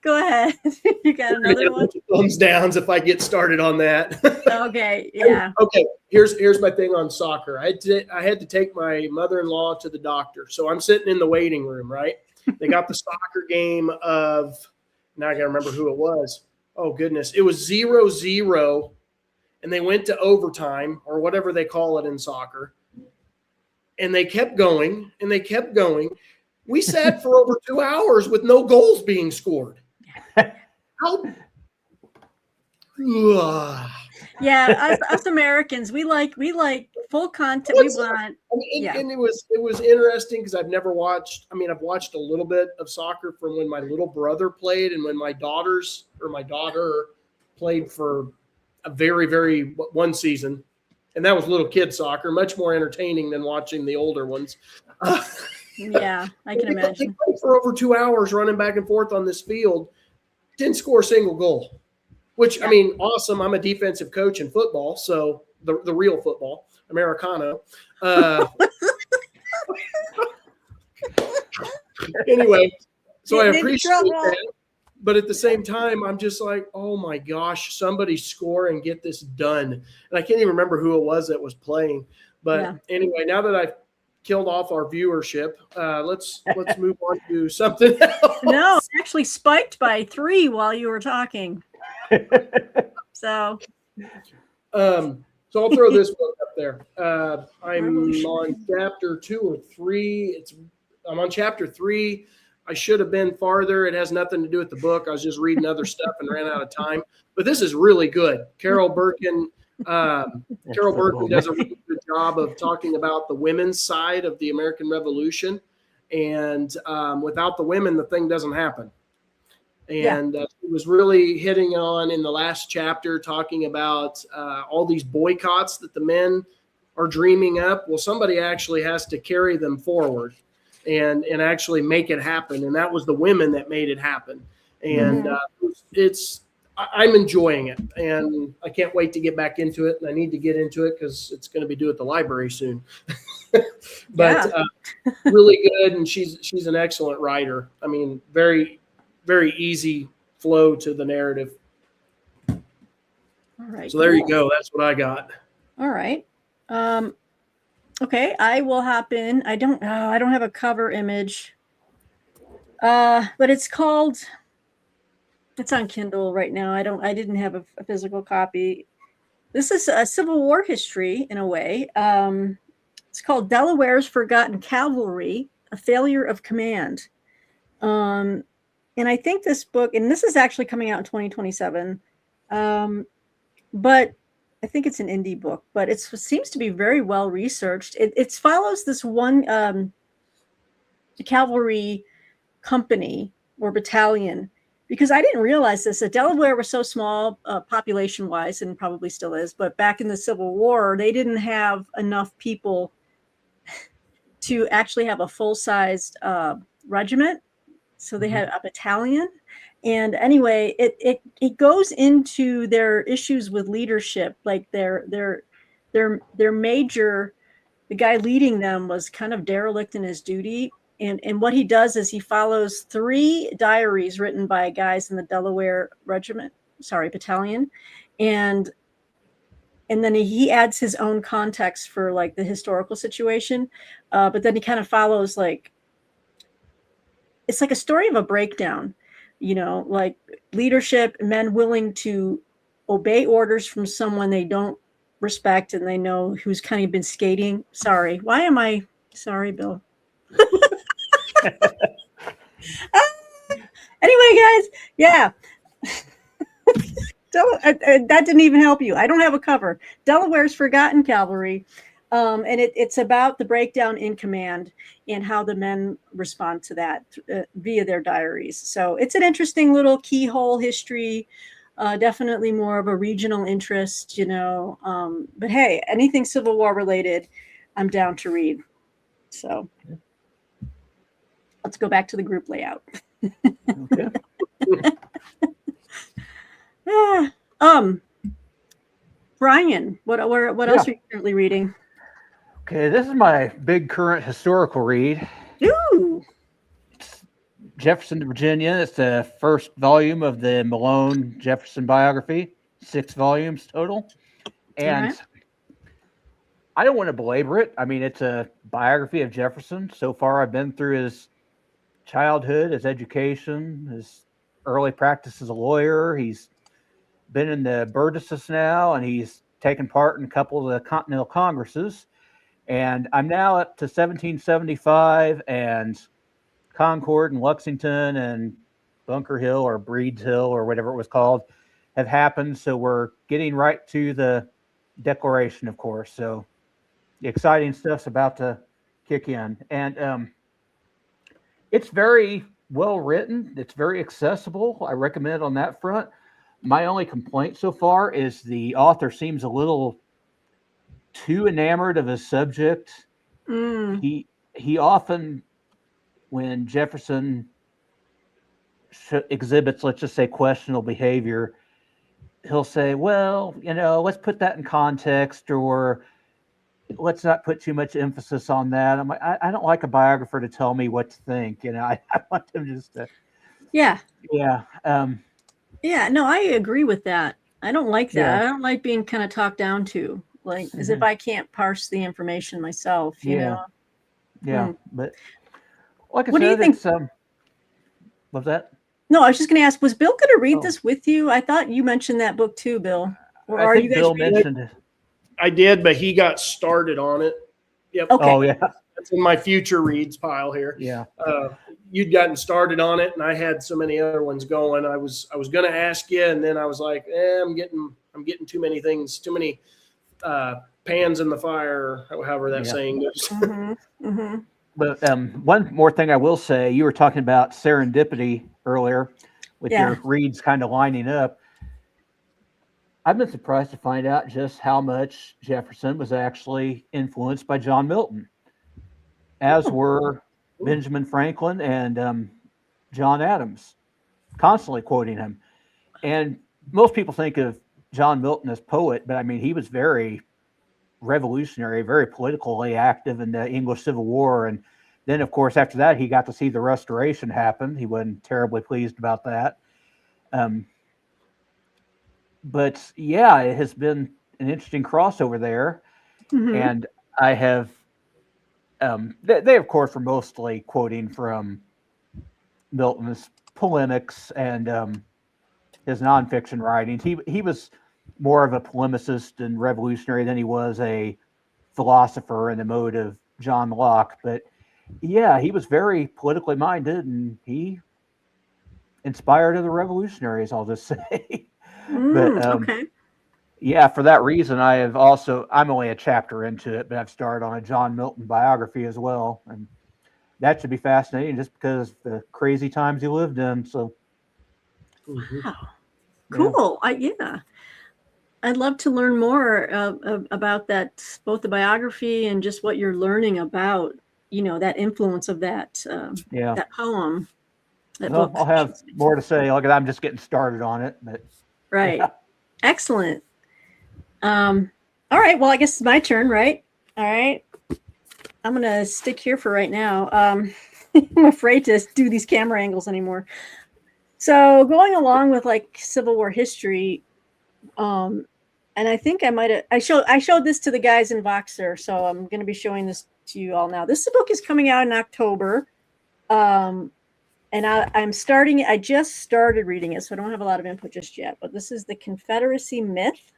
Go ahead. You got another one? Thumbs downs if I get started on that. Okay, yeah. Okay, here's my thing on soccer. I had to take my mother-in-law to the doctor. So I'm sitting in the waiting room, right? They got the soccer game of, now I got to remember who it was. Oh, goodness. It was 0-0, and they went to overtime or whatever they call it in soccer. And they kept going, and they kept going. We sat for over 2 hours with no goals being scored. How? Yeah, us Americans, we like full content. We want, and it was interesting because I've never watched. I mean, I've watched a little bit of soccer from when my little brother played and when my daughter played for a very one season, and that was little kid soccer, much more entertaining than watching the older ones. Yeah, I can imagine. They played for over 2 hours running back and forth on this field, didn't score a single goal. Which, I mean, awesome. I'm a defensive coach in football, so the real football, Americano. Anyway, so I appreciate that. But at the same time, I'm just like, oh, my gosh, somebody score and get this done. And I can't even remember who it was that was playing. But anyway, now that I've killed off our viewership, let's move on to something else. No, it actually spiked by 3 while you were talking. So I'll throw this book up there. I'm on chapter 2 or 3. I'm on chapter 3. I should have been farther. It has nothing to do with the book. I was just reading other stuff and ran out of time. But this is really good. Carol Birkin does a really good job of talking about the women's side of the American Revolution. And without the women, the thing doesn't happen. And it was really hitting on in the last chapter, talking about all these boycotts that the men are dreaming up. Well, somebody actually has to carry them forward and actually make it happen. And that was the women that made it happen. And I'm enjoying it. And I can't wait to get back into it. And I need to get into it because it's going to be due at the library soon. But really good. And she's an excellent writer. I mean, very easy flow to the narrative. All right. So there you go. That's what I got. All right. Okay, I will hop in. I don't have a cover image. But it's on Kindle right now. I didn't have a physical copy. This is a Civil War history in a way. It's called Delaware's Forgotten Cavalry, A Failure of Command. And I think this book, and this is actually coming out in 2027, but I think it's an indie book, but it seems to be very well researched. It follows this one cavalry company or battalion, because I didn't realize this, that Delaware was so small population-wise, and probably still is, but back in the Civil War, they didn't have enough people to actually have a full-sized regiment. So they had a battalion. And anyway, it goes into their issues with leadership, like their major, the guy leading them was kind of derelict in his duty. And what he does is he follows 3 diaries written by guys in the Delaware battalion. And then he adds his own context for like the historical situation. But then he kind of follows it's like a story of a breakdown, like leadership, men willing to obey orders from someone they don't respect and they know who's kind of been skating. Sorry. Why am I sorry, Bill? Anyway, guys, yeah. That didn't even help you. I don't have a cover. Delaware's Forgotten Cavalry. And it's about the breakdown in command and how the men respond to that via their diaries. So it's an interesting little keyhole history, definitely more of a regional interest, but hey, anything Civil War related, I'm down to read. So let's go back to the group layout. Okay. Bryan, what else are you currently reading? Okay, this is my big current historical read. Ooh. Jefferson, Virginia. It's the first volume of the Malone Jefferson biography, 6 volumes total. And right. I don't want to belabor it. I mean, it's a biography of Jefferson. So far, I've been through his childhood, his education, his early practice as a lawyer. He's been in the Burgesses now, and he's taken part in a couple of the Continental Congresses. And I'm now up to 1775, and Concord and Lexington and Bunker Hill or Breeds Hill or whatever it was called have happened. So we're getting right to the Declaration, of course. So the exciting stuff's about to kick in. And it's very well written. It's very accessible. I recommend it on that front. My only complaint so far is the author seems a little too enamored of his subject. He often, when Jefferson exhibits, let's just say, questionable behavior, he'll say, well, let's put that in context, or let's not put too much emphasis on that. I'm like, I don't like a biographer to tell me what to think. I want them just to. Yeah. Yeah. Yeah. No, I agree with that. I don't like that. Yeah. I don't like being kind of talked down to, like, as if I can't parse the information myself, you know? Yeah. But like I what said, do you think? What's that? No, I was just going to ask, was Bill going to read this with you? I thought you mentioned that book too, Bill. Or I think Bill mentioned it. I did, but he got started on it. Yep. Okay. Oh, yeah. That's in my future reads pile here. Yeah. You'd gotten started on it, and I had so many other ones going. I was going to ask you, and then I was like, I'm getting too many things, too many pans in the fire, however that saying goes. But one more thing I will say, you were talking about serendipity earlier with your reads kind of lining up. I've been surprised to find out just how much Jefferson was actually influenced by John Milton, as were Benjamin Franklin and John Adams, constantly quoting him. And most people think of John Milton as poet, but I mean, he was very revolutionary, very politically active in the English Civil War. And then, of course, after that, he got to see the Restoration happen. He wasn't terribly pleased about that. But yeah, it has been an interesting crossover there. And I have, they of course were mostly quoting from Milton's polemics and his nonfiction writings. He was more of a polemicist and revolutionary than he was a philosopher in the mode of John Locke. But yeah, he was very politically minded, and he inspired other revolutionaries, I'll just say. But okay. Yeah, for that reason, I'm only a chapter into it, but I've started on a John Milton biography as well. And that should be fascinating just because of the crazy times he lived in. So, wow. Cool. Yeah. I'd love to learn more about that, both the biography and just what you're learning about, that influence of that poem. Book. I'll have more to say. Like, I'm just getting started on it, but right. Yeah. Excellent. All right. Well, I guess it's my turn, right? All right. I'm going to stick here for right now. I'm afraid to do these camera angles anymore. So going along with like Civil War history, and I think I showed this to the guys in Voxer, so I'm going to be showing this to you all now. This book is coming out in October, and I just started reading it, so I don't have a lot of input just yet. But this is The Confederacy Myth: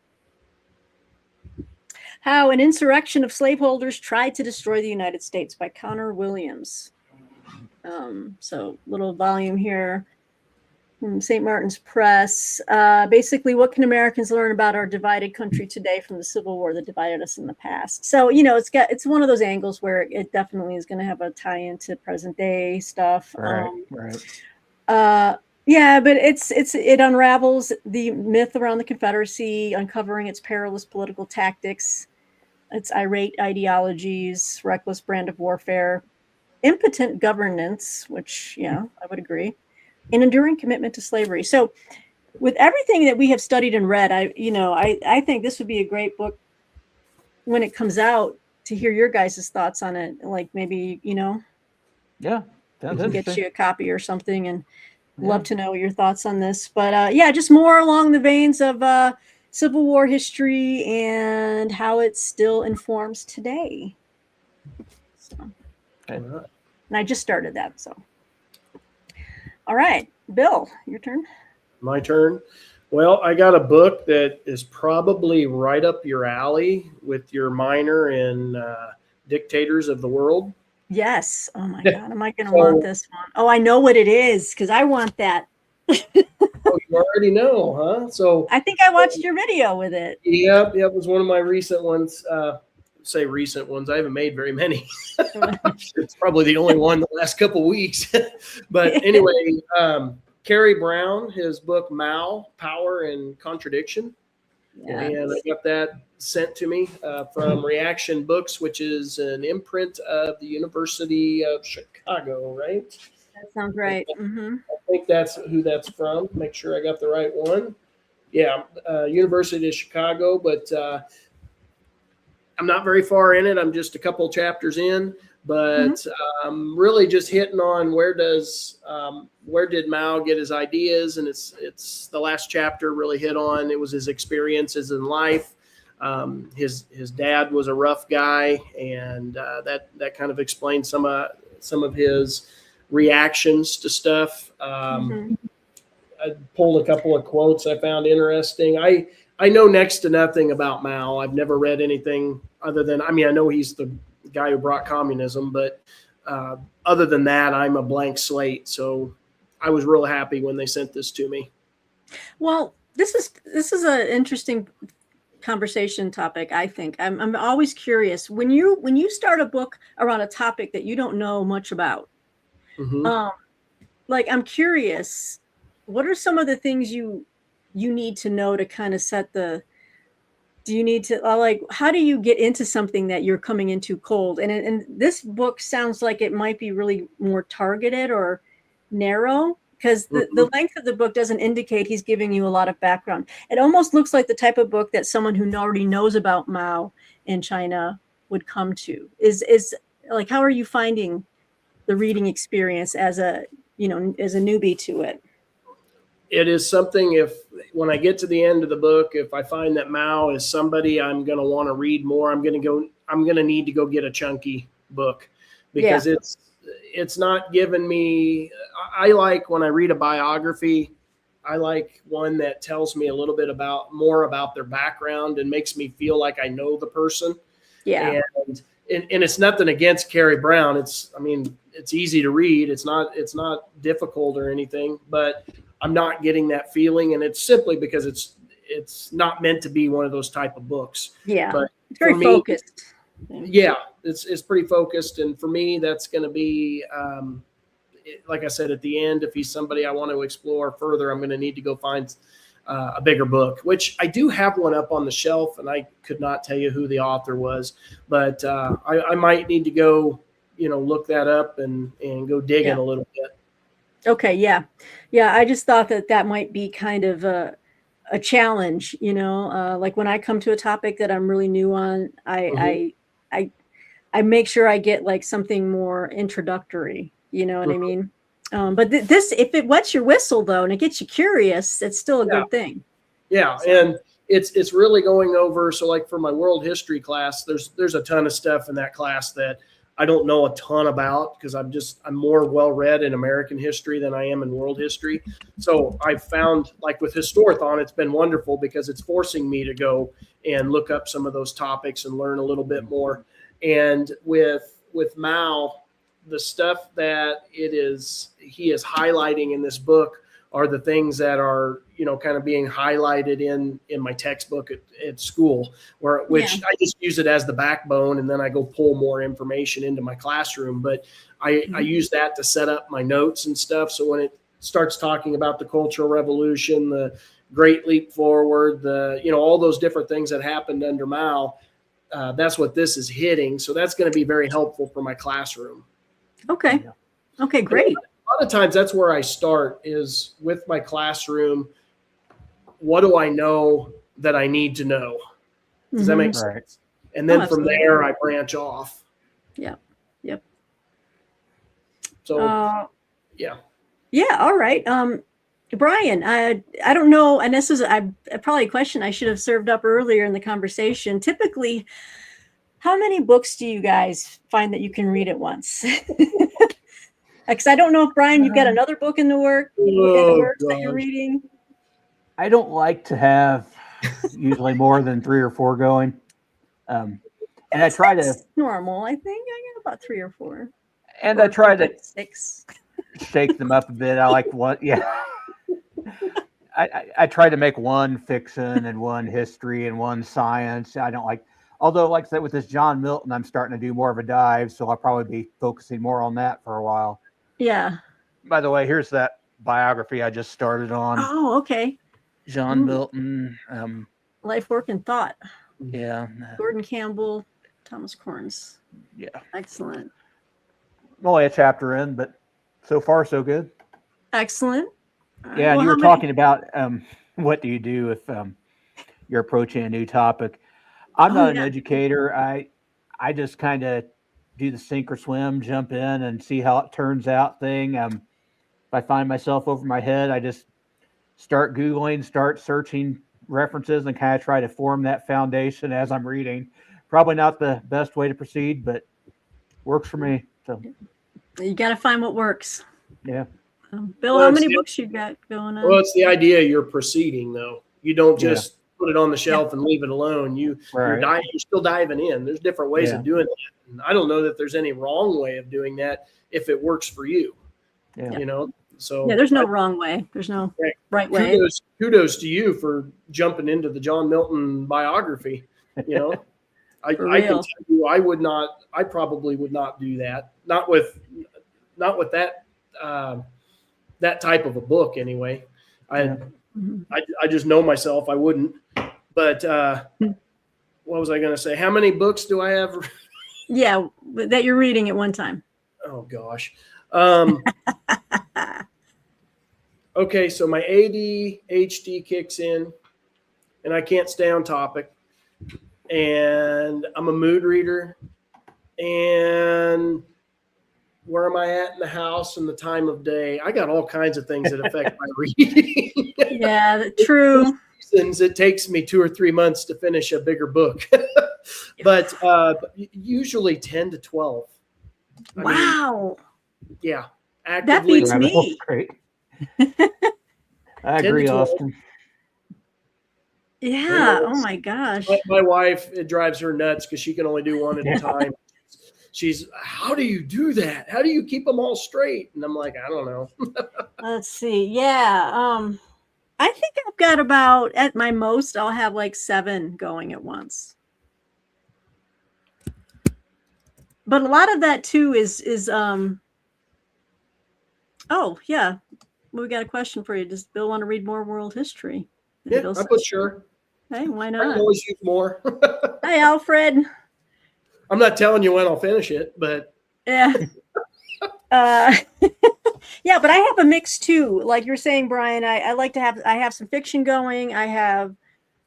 How an Insurrection of Slaveholders Tried to Destroy the United States by Connor Williams. So little volume here. St. Martin's Press. Basically, what can Americans learn about our divided country today from the Civil War that divided us in the past? So, it's one of those angles where it definitely is going to have a tie into present day stuff. Right. Yeah, but it unravels the myth around the Confederacy, uncovering its perilous political tactics, its irate ideologies, reckless brand of warfare, impotent governance, which, I would agree, an enduring commitment to slavery. So with everything that we have studied and read, I think this would be a great book when it comes out to hear your guys' thoughts on it. Like maybe, Yeah. we can get you a copy or something, and love to know your thoughts on this. But yeah, just more along the veins of Civil War history and how it still informs today. So, and I just started that. So, all right, Bill, your turn. My turn. Well, I got a book that is probably right up your alley with your minor in Dictators of the World. Yes. Oh my God. Am I going to want this one? Oh, I know what it is because I want that. Oh, you already know, huh? So I think I watched your video with it. Yep. It was one of my recent ones. Say recent ones. I haven't made very many. It's probably the only one the last couple of weeks. But anyway, Kerry Brown, his book Mao, Power and Contradiction. Yes. And I got that sent to me from Reaction Books, which is an imprint of the University of Chicago, right? That sounds right. I think that's who that's from. Make sure I got the right one. Yeah, University of Chicago, but I'm not very far in it. I'm just a couple chapters in, but really just hitting on where did Mao get his ideas, and it's the last chapter really hit on. It was his experiences in life. His dad was a rough guy, and that kind of explains some of his reactions to stuff. I pulled a couple of quotes I found interesting. I know next to nothing about Mao. I've never read anything other than, I know he's the guy who brought communism, but other than that, I'm a blank slate. So I was real happy when they sent this to me. Well, this is an interesting conversation topic. I think I'm always curious when you start a book around a topic that you don't know much about. Like, I'm curious, what are some of the things you need to know to kind of set the, do you need to how do you get into something that you're coming into cold? And this book sounds like it might be really more targeted or narrow, because the length of the book doesn't indicate he's giving you a lot of background. It almost looks like the type of book that someone who already knows about Mao in China would come to. Is like, how are you finding the reading experience as a newbie to it? It is something, when I get to the end of the book, if I find that Mao is somebody I'm going to want to read more, I'm going to need to go get a chunky book, because it's not giving me, I like when I read a biography, I like one that tells me a little bit more about their background and makes me feel like I know the person. Yeah. And it's nothing against Kerry Brown. It's easy to read. It's not difficult or anything, but I'm not getting that feeling, and it's simply because it's not meant to be one of those type of books. Yeah, but it's very focused. Yeah, it's pretty focused, and for me, that's going to be, like I said at the end, if he's somebody I want to explore further, I'm going to need to go find a bigger book, which I do have one up on the shelf, and I could not tell you who the author was, but I might need to go, look that up and go digging a little bit. Okay. Yeah. I just thought that might be kind of a challenge, like when I come to a topic that I'm really new on, I make sure I get like something more introductory, you know what I mean? But this, if it wets your whistle though, and it gets you curious, it's still a good thing. Yeah. So. And it's really going over. So like for my world history class, there's a ton of stuff in that class that I don't know a ton about, because I'm more well-read in American history than I am in world history. So I've found, like with Historathon, it's been wonderful because it's forcing me to go and look up some of those topics and learn a little bit more. And with Mao, the stuff that he is highlighting in this book are the things that are, kind of being highlighted in my textbook at school, which I just use it as the backbone, and then I go pull more information into my classroom. But I use that to set up my notes and stuff. So when it starts talking about the Cultural Revolution, the Great Leap Forward, all those different things that happened under Mao, that's what this is hitting. So that's going to be very helpful for my classroom. Okay. Okay, great. A lot of times that's where I start, is with my classroom. What do I know that I need to know? Does that make sense? And then from there I branch off. Yeah. Yep. So, yeah. All right. Bryan, I don't know, and this is probably a question I should have served up earlier in the conversation. Typically, how many books do you guys find that you can read at once? Because I don't know if, Bryan, you've got another book in the works that you're reading. I don't like to have usually more than 3 or 4 going. And I try to normal. I think I got about 3 or 4. And I try to 6. Shake them up a bit. I like one. Yeah. I try to make one fiction and one history and one science. I don't like, although like I said, with this John Milton, I'm starting to do more of a dive. So I'll probably be focusing more on that for a while. Yeah. By the way, here's that biography I just started on. Oh, okay. John Milton. Life, Work, and Thought. Yeah. Gordon Campbell, Thomas Corns. Yeah. Excellent. I'm only a chapter in, but so far so good. Excellent. Yeah, and you were talking about what do you do if you're approaching a new topic. I'm not an educator. I just kind of do the sink or swim, jump in and see how it turns out thing. If I find myself over my head, I just start Googling, start searching references, and kind of try to form that foundation as I'm reading. Probably not the best way to proceed, but works for me. So you got to find what works. Yeah. Bill, how many books you got going on? Well, it's the idea you're proceeding, though. You don't just put it on the shelf and leave it alone. You're still diving in. There's different ways of doing that. And I don't know that there's any wrong way of doing that if it works for you. Yeah. You know, so there's no wrong way. There's no right way. Kudos to you for jumping into the John Milton biography. You know, I can tell you, I probably would not do that. Not with that. That type of a book anyway. I just know myself. I wouldn't. But what was I going to say? How many books do I have? Yeah, that you're reading at one time. Oh gosh. Okay, so my ADHD kicks in, and I can't stay on topic. And I'm a mood reader. And where am I at in the house and the time of day? I got all kinds of things that affect my reading. Yeah, true. Since it takes me 2 or 3 months to finish a bigger book, but usually 10 to 12. Wow. Yeah. That beats me. Great. I agree, Austin. Yeah. Oh my gosh. My wife, it drives her nuts because she can only do one at a time. She's, how do you do that? How do you keep them all straight? And I'm like, I don't know. Let's see. Yeah. I think I've got about, at my most, I'll have like 7 going at once. But a lot of that too is oh yeah. We got a question for you. Does Bill want to read more world history? Yeah, I put sure. Hey, why not? I can always use more. Hi, Alfred. I'm not telling you when I'll finish it, but yeah. Yeah, but I have a mix too. Like you're saying, Bryan, I like to have, I have some fiction going. I have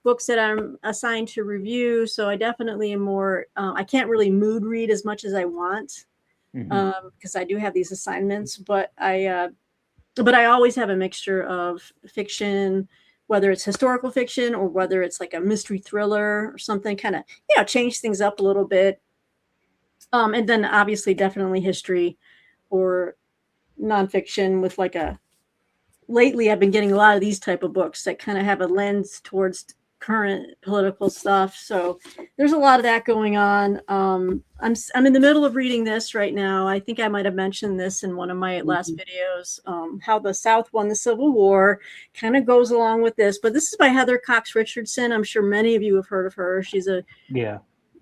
books that I'm assigned to review. So I definitely am more, I can't really mood read as much as I want because I do have these assignments, but I always have a mixture of fiction, whether it's historical fiction or whether it's like a mystery thriller or something, kind of, change things up a little bit. And then obviously definitely history or nonfiction with lately I've been getting a lot of these type of books that kind of have a lens towards current political stuff. So there's a lot of that going on. I'm in the middle of reading this right now. I think I might have mentioned this in one of my last videos, how the South won the Civil War, kind of goes along with this, but this is by Heather Cox Richardson. I'm sure many of you have heard of her. She's a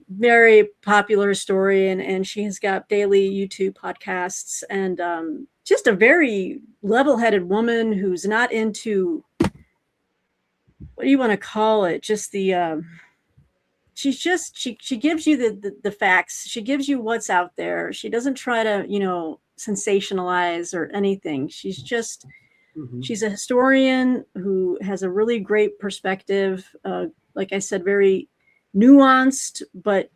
very popular historian, and she's got daily YouTube podcasts, and just a very level-headed woman who's not into, what do you want to call it? Just the, she's just, she gives you the facts. She gives you what's out there. She doesn't try to, sensationalize or anything. She's just, she's a historian who has a really great perspective. Like I said, very nuanced, but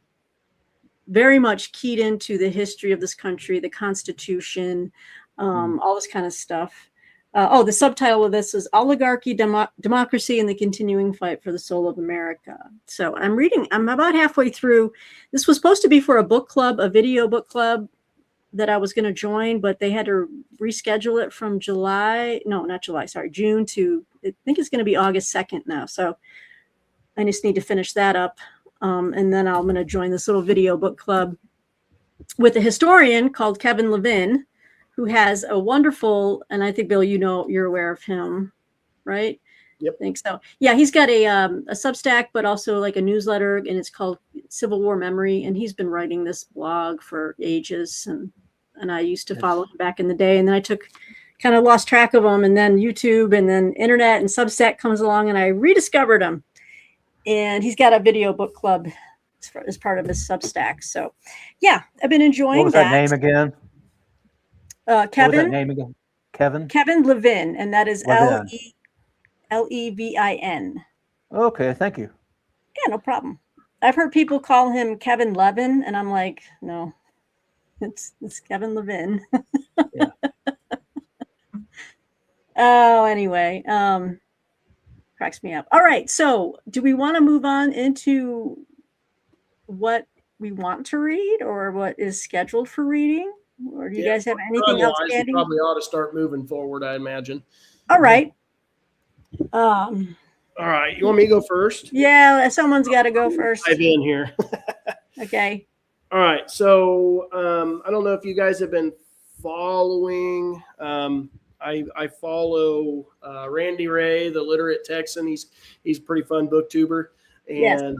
very much keyed into the history of this country, the Constitution, all this kind of stuff. The subtitle of this is Oligarchy, Democracy, and the Continuing Fight for the Soul of America. So I'm about halfway through. This was supposed to be for a book club, a video book club that I was going to join, but they had to reschedule it from June to, I think it's going to be August 2nd now. So I just need to finish that up. And then I'm going to join this little video book club with a historian called Kevin Levin, who has a wonderful, and I think, Bill, you're aware of him, right? Yep. I think so. Yeah, he's got a Substack, but also like a newsletter, and it's called Civil War Memory. And he's been writing this blog for ages, and I used to follow him back in the day. And then I kind of lost track of him, and then YouTube, and then internet and Substack comes along, and I rediscovered him. And he's got a video book club as part of his Substack. So, yeah, I've been enjoying that. What was that name again? Kevin. What was that name again? Kevin Levin, and that is Levin. Levin. Okay, thank you. Yeah, no problem. I've heard people call him Kevin Levin, and I'm like, no, it's Kevin Levin. Yeah. Oh, anyway, cracks me up. All right, so do we want to move on into what we want to read or what is scheduled for reading? Or do you guys have anything outstanding? We probably ought to start moving forward, I imagine. All right. All right. You want me to go first? Yeah, someone's got to go first. Dive in here. Okay. All right. So I don't know if you guys have been following. I follow Randy Ray, the literate Texan. He's a pretty fun booktuber. And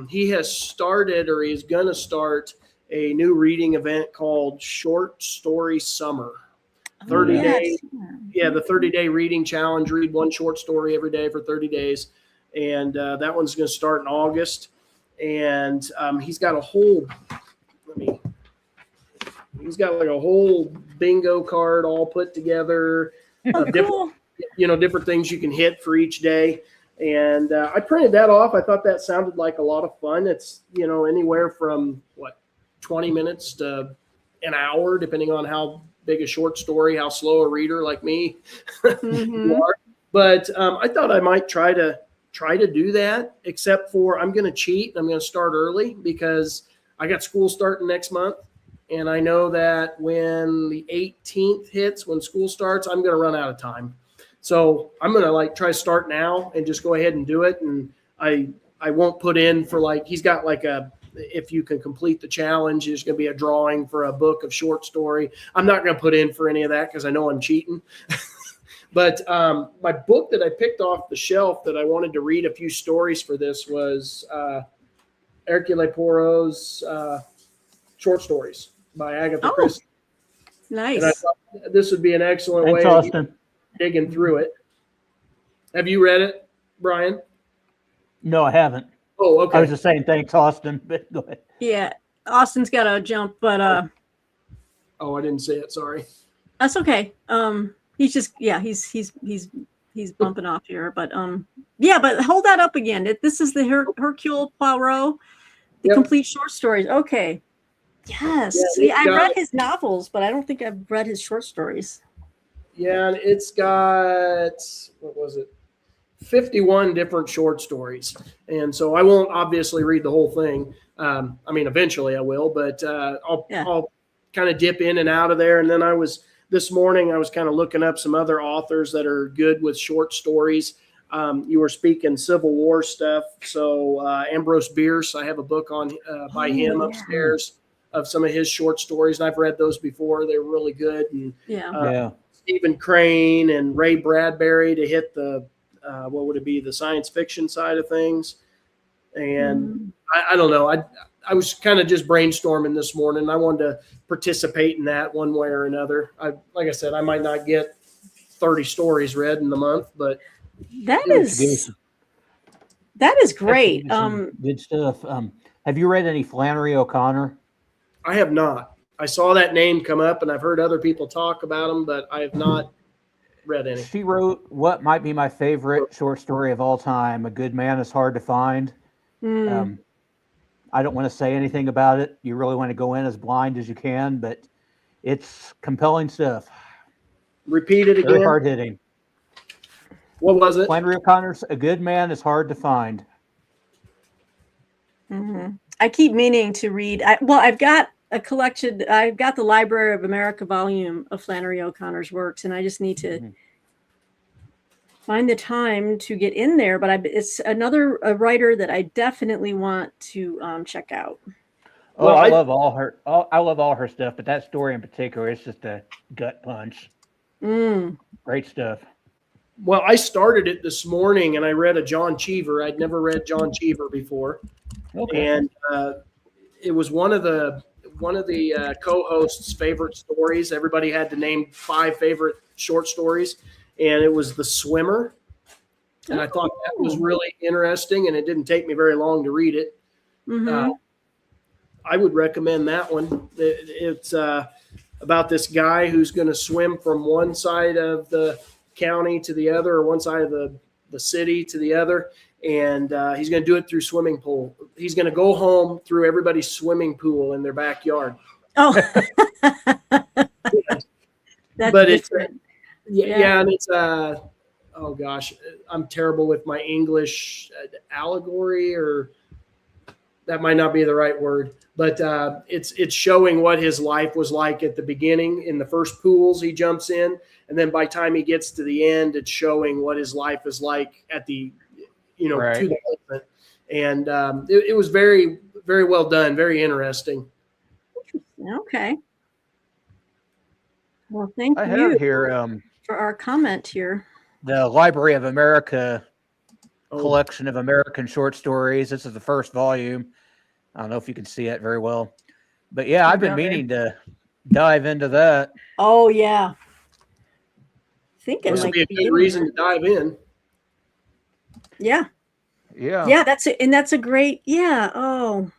he has started, or he's going to start, a new reading event called Short Story Summer. 30 days. Yeah, the 30-day reading challenge. Read one short story every day for 30 days. And that one's going to start in August. And he's got a whole, he's got like a whole bingo card all put together. Cool. Different things you can hit for each day. And I printed that off. I thought that sounded like a lot of fun. It's, anywhere from 20 minutes to an hour, depending on how big a short story, how slow a reader like me you are. But I thought I might try to do that, except for I'm going to cheat. I'm going to start early because I got school starting next month. And I know that when the 18th hits, when school starts, I'm going to run out of time. So I'm going to try to start now and just go ahead and do it. And I won't put in for he's got if you can complete the challenge, there's going to be a drawing for a book of short story. I'm not going to put in for any of that because I know I'm cheating. But my book that I picked off the shelf that I wanted to read a few stories for this was Hercule Poirot's short stories by Agatha Christie. Nice. And I thought this would be an excellent way of digging through it. Have you read it, Bryan? No, I haven't. Oh, okay. I was just saying thanks, Austin. But go ahead. Yeah, Austin's got to jump, but oh, I didn't say it. Sorry. That's okay. He's just he's bumping off here, but but hold that up again. This is the Hercule Poirot, the complete short stories. Okay. Yes. See, I read his novels, but I don't think I've read his short stories. Yeah, and it's got 51 different short stories. And so I won't obviously read the whole thing. Eventually I will, but I'll kind of dip in and out of there. And then this morning I was kind of looking up some other authors that are good with short stories. You were speaking Civil War stuff. So Ambrose Bierce, I have a book on by him upstairs of some of his short stories. And I've read those before. They're really good. And Stephen Crane and Ray Bradbury to hit the the science fiction side of things. And I don't know. I was kind of just brainstorming this morning. I wanted to participate in that one way or another. Like I said, I might not get 30 stories read in the month, but that is great. Good stuff. Have you read any Flannery O'Connor? I have not. I saw that name come up, and I've heard other people talk about him, but I have not read any. She wrote what might be my favorite short story of all time, A Good Man is Hard to Find. I I don't want to say anything about it. You really want to go in as blind as you can, but it's compelling stuff. Repeat it again. Very hard hitting. What was it? Flannery O'Connor's A Good Man is Hard to Find. Mm-hmm. I keep meaning to read. I've got a collection. I've got the Library of America volume of Flannery O'Connor's works, and I just need to find the time to get in there. But it's another writer that I definitely want to check out. Oh, well, I love all her. I love all her stuff, but that story in particular, it's just a gut punch. Great stuff. Well, I started it this morning, and I read a John Cheever. I'd never read John Cheever before, and it was one of the co-hosts' favorite stories. Everybody had to name 5 favorite short stories, and it was The Swimmer. And I thought that was really interesting, and it didn't take me very long to read it. I would recommend that one. It's about this guy who's going to swim from one side of the county to the other, or one side of the city to the other, and he's going to do it through swimming pool. He's going to go home through everybody's swimming pool in their backyard. Oh, that's but different. And it's oh gosh, I'm terrible with my English. Allegory, or that might not be the right word, but it's showing what his life was like at the beginning in the first pools he jumps in, and then by the time he gets to the end, it's showing what his life is like at the, to the ultimate. And it was very, very well done, very interesting. Okay. Well, thank you. I have here for our comment here. The Library of America collection of American short stories. This is the first volume. I don't know if you can see it very well, but yeah, I've been meaning to dive into that. Oh yeah. This would be a good reason to dive in. Yeah. Yeah. Yeah, that's a great, Oh,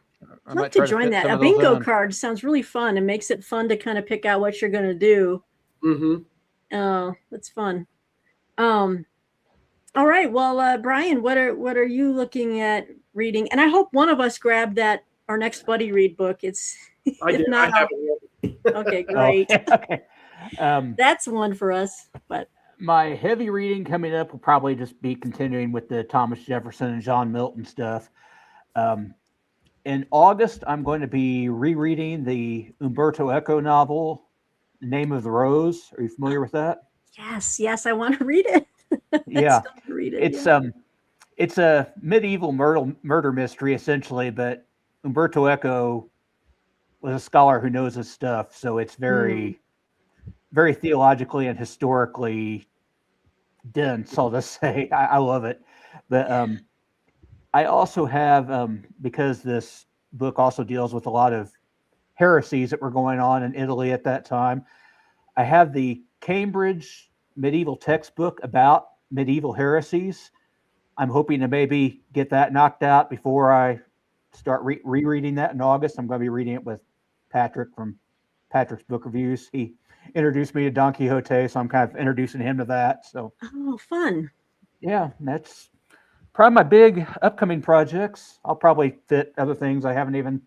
I'd love to join that. A bingo card sounds really fun and makes it fun to kind of pick out what you're going to do. Oh, that's fun. All right. Well, Bryan, what are you looking at reading? And I hope one of us grabbed our next buddy read book. Okay, great. Okay. That's one for us. But my heavy reading coming up will probably just be continuing with the Thomas Jefferson and John Milton stuff. In August, I'm going to be rereading the Umberto Eco novel, The Name of the Rose. Are you familiar with that? Yes, I want to read it. Yeah, it's a medieval murder mystery essentially, but Umberto Eco was a scholar who knows his stuff, so it's very, very theologically and historically dense. I'll just say I love it. But I also have because this book also deals with a lot of heresies that were going on in Italy at that time. I have the Cambridge medieval textbook about medieval heresies. I'm hoping to maybe get that knocked out before I start rereading that in August. I'm going to be reading it with Patrick from Patrick's Book Reviews. He introduced me to Don Quixote, so I'm kind of introducing him to that. So, fun. Yeah, that's probably my big upcoming projects. I'll probably fit other things I haven't even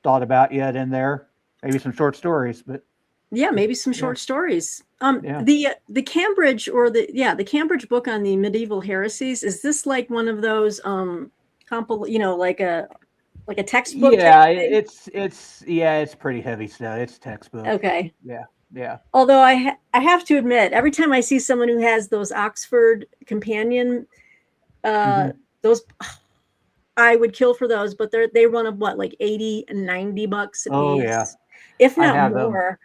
thought about yet in there. Maybe some short stories, but yeah, maybe some short stories. The Cambridge the Cambridge book on the medieval heresies, is this like one of those like a textbook? Yeah, it's pretty heavy stuff. It's textbook. Okay. Yeah. Although I have to admit, every time I see someone who has those Oxford companion, those I would kill for those, but they run of what, like $80 and $90 a piece. Oh yeah, if not more.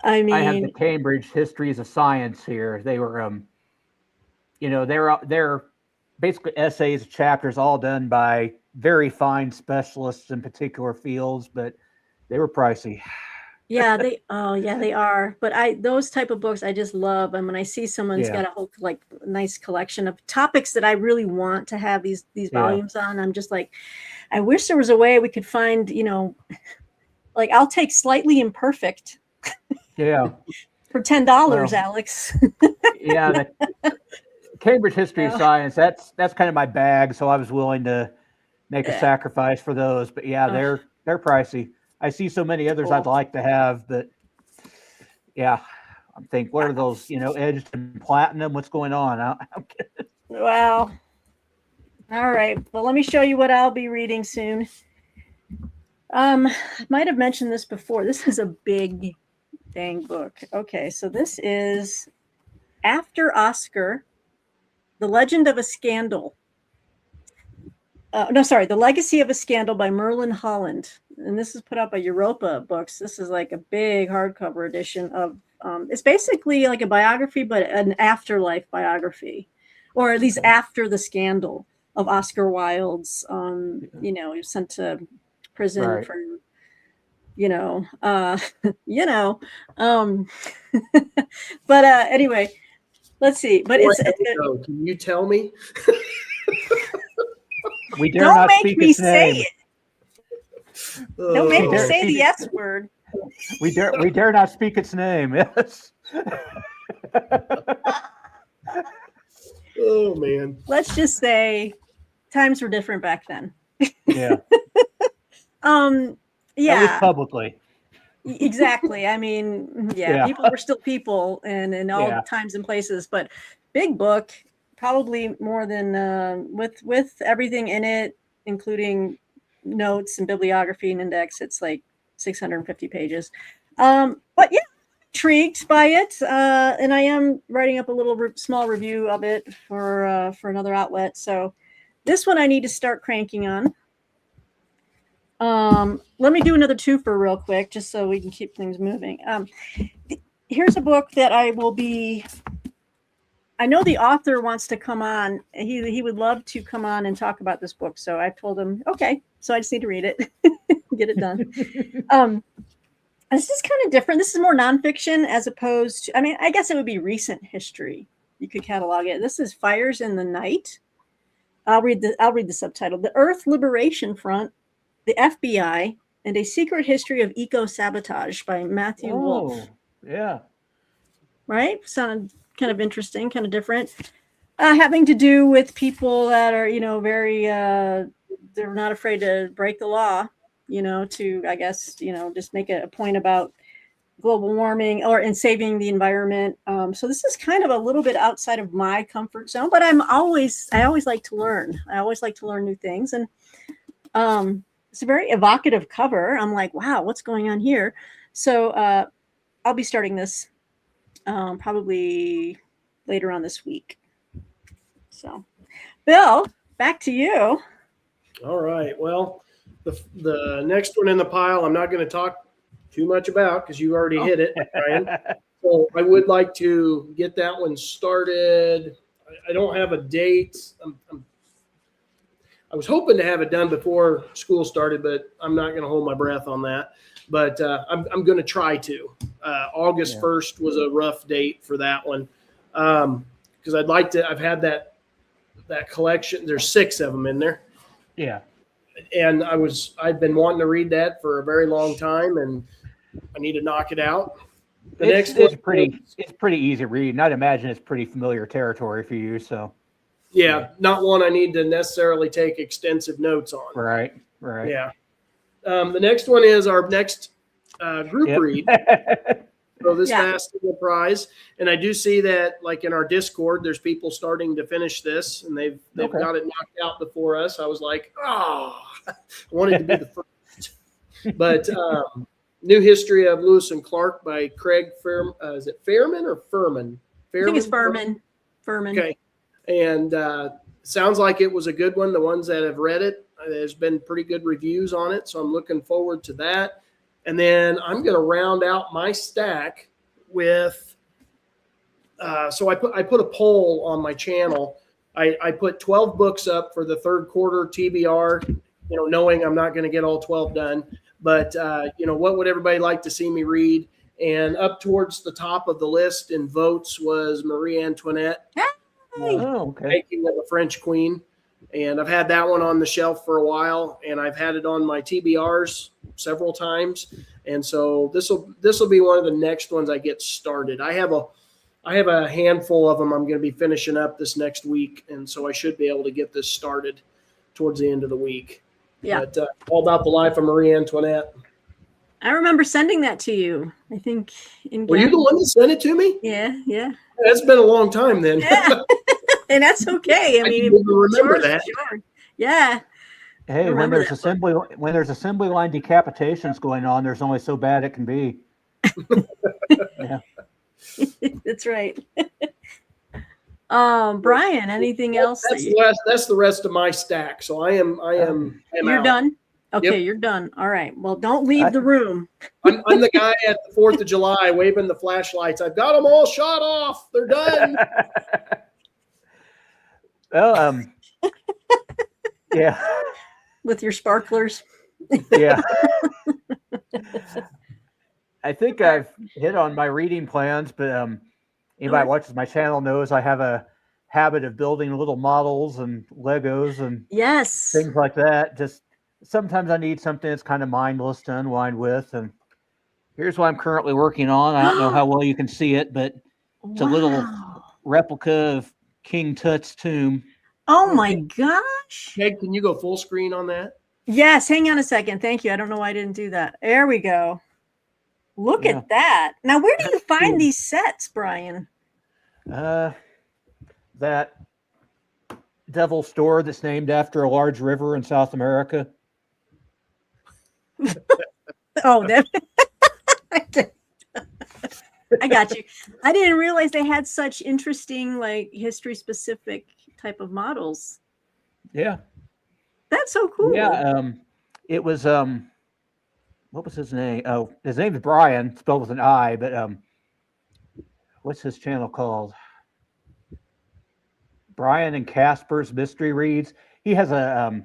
I mean, I have the Cambridge Histories of Science here. They were, they're basically essays, chapters, all done by very fine specialists in particular fields, but they were pricey. Yeah, they are. But those type of books I just love. And when I see someone's got a whole nice collection of topics that I really want to have these volumes on, I'm just like, I wish there was a way we could find, like I'll take Slightly Imperfect. Yeah. For $10, Alex. Yeah, the Cambridge History of Science, that's kind of my bag, so I was willing to make a sacrifice for those. But yeah, they're pricey. I see so many others I'd like to have, but yeah, I'm thinking, what are those, edged and platinum? What's going on? Well, all right. Well, let me show you what I'll be reading soon. I might have mentioned this before. This is a big dang book. Okay, so this is After Oscar, The Legend of a Scandal. The Legacy of a Scandal by Merlin Holland. And this is put out by Europa Books. This is like a big hardcover edition of, it's basically like a biography, but an afterlife biography, or at least after the scandal of Oscar Wilde's, he was sent to prison for, but anyway, let's see. But can you tell me? We dare not speak its name. Don't make me say the S word. We dare not speak its name. Yes. Oh man. Let's just say times were different back then. Yeah. Yeah. At least publicly. Exactly. I mean, people were still people and in all times and places, but big book, probably more than with everything in it, including notes and bibliography and index. It's like 650 pages. But yeah, intrigued by it. And I am writing up a little small review of it for another outlet. So this one I need to start cranking on. Let me do another twofer real quick, just so we can keep things moving. Here's a book that I know the author wants to come on. He would love to come on and talk about this book. So I've told him, okay, so I just need to read it, get it done. This is kind of different. This is more nonfiction as opposed to, I guess it would be recent history. You could catalog it. This is Fires in the Night. I'll read the subtitle. The Earth Liberation Front, the FBI, and a Secret History of Eco-Sabotage by Matthew Wolfe. Yeah. Right? Sounded kind of interesting, kind of different. Having to do with people that are, very, they're not afraid to break the law, to, I guess, just make a point about global warming and saving the environment. So this is kind of a little bit outside of my comfort zone, but I always like to learn. I always like to learn new things. And it's a very evocative cover. I'm like, wow, what's going on here? So I'll be starting this probably later on this week. So, Bill, back to you. All right. Well, the next one in the pile, I'm not going to talk too much about because you already hit it, Bryan. So I would like to get that one started. I don't have a date. I was hoping to have it done before school started, but I'm not going to hold my breath on that. But I'm going to try to. August 1st was a rough date for that one because I'd like to. I've had that collection. There's 6 of them in there. Yeah. And I've been wanting to read that for a very long time, and I need to knock it out. It's pretty easy reading. I'd imagine it's pretty familiar territory for you. So. Yeah, not one I need to necessarily take extensive notes on. Right. Yeah. The next one is our next group read. So this has to be a prize. And I do see that, like in our Discord, there's people starting to finish this, and they've got it knocked out before us. I was like, I wanted to be the first. But New History of Lewis and Clark by Craig is it Fairman or Furman? I think it's Furman. Okay. And sounds like it was a good one. The ones that have read it, there's been pretty good reviews on it. So I'm looking forward to that. And then I'm going to round out my stack with, so I put a poll on my channel. I put 12 books up for the third quarter TBR, knowing I'm not going to get all 12 done. But, what would everybody like to see me read? And up towards the top of the list in votes was Marie Antoinette. Making of a French Queen. And I've had that one on the shelf for a while, and I've had it on my TBRs several times. And so this will be one of the next ones I get started. I have a handful of them I'm going to be finishing up this next week, and so I should be able to get this started towards the end of the week. Yeah. But all about the life of Marie Antoinette. I remember sending that to you. I think. Were you the one that sent it to me? Yeah, yeah. That's been a long time then. Yeah. And that's okay. I mean, didn't even remember that. Sure. Yeah. Hey, when there's assembly line decapitations going on, there's only so bad it can be. Yeah. That's right. Bryan, anything else? That's the rest of my stack. So I am You're out. done? Okay, Yep. you're done. All right. Well, don't leave the room. I'm the guy at the 4th of July waving the flashlights. I've got them all shot off. They're done. Well, yeah. With your sparklers. Yeah. I think I've hit on my reading plans, but anybody who watches my channel knows I have a habit of building little models and Legos and things like that. Just sometimes I need something that's kind of mindless to unwind with. And here's what I'm currently working on. I don't know how well you can see it, but it's a little replica of King Tut's tomb. Oh my gosh. Peg, can you go full screen on that? Yes. Hang on a second. Thank you. I don't know why I didn't do that. There we go. Look at that. Now, where do you find these sets, Bryan? That devil store that's named after a large river in South America. Oh, I got you. I didn't realize they had such interesting, like, history-specific type of models. Yeah. That's so cool. Yeah. It was what was his name? Oh, his name is Bryan, spelled with an I, but what's his channel called? Bryan and Casper's Mystery Reads. He has a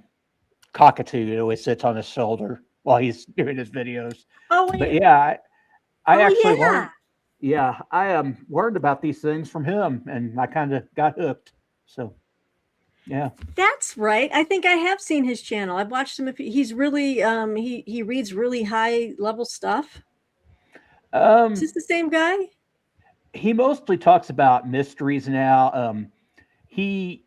cockatoo that always sits on his shoulder while he's doing his videos. Oh, but yeah, I actually learned. Yeah, I learned about these things from him, and I kind of got hooked. So, yeah, that's right. I think I have seen his channel. I've watched him. He's really he reads really high level stuff. Is this the same guy? He mostly talks about mysteries now. He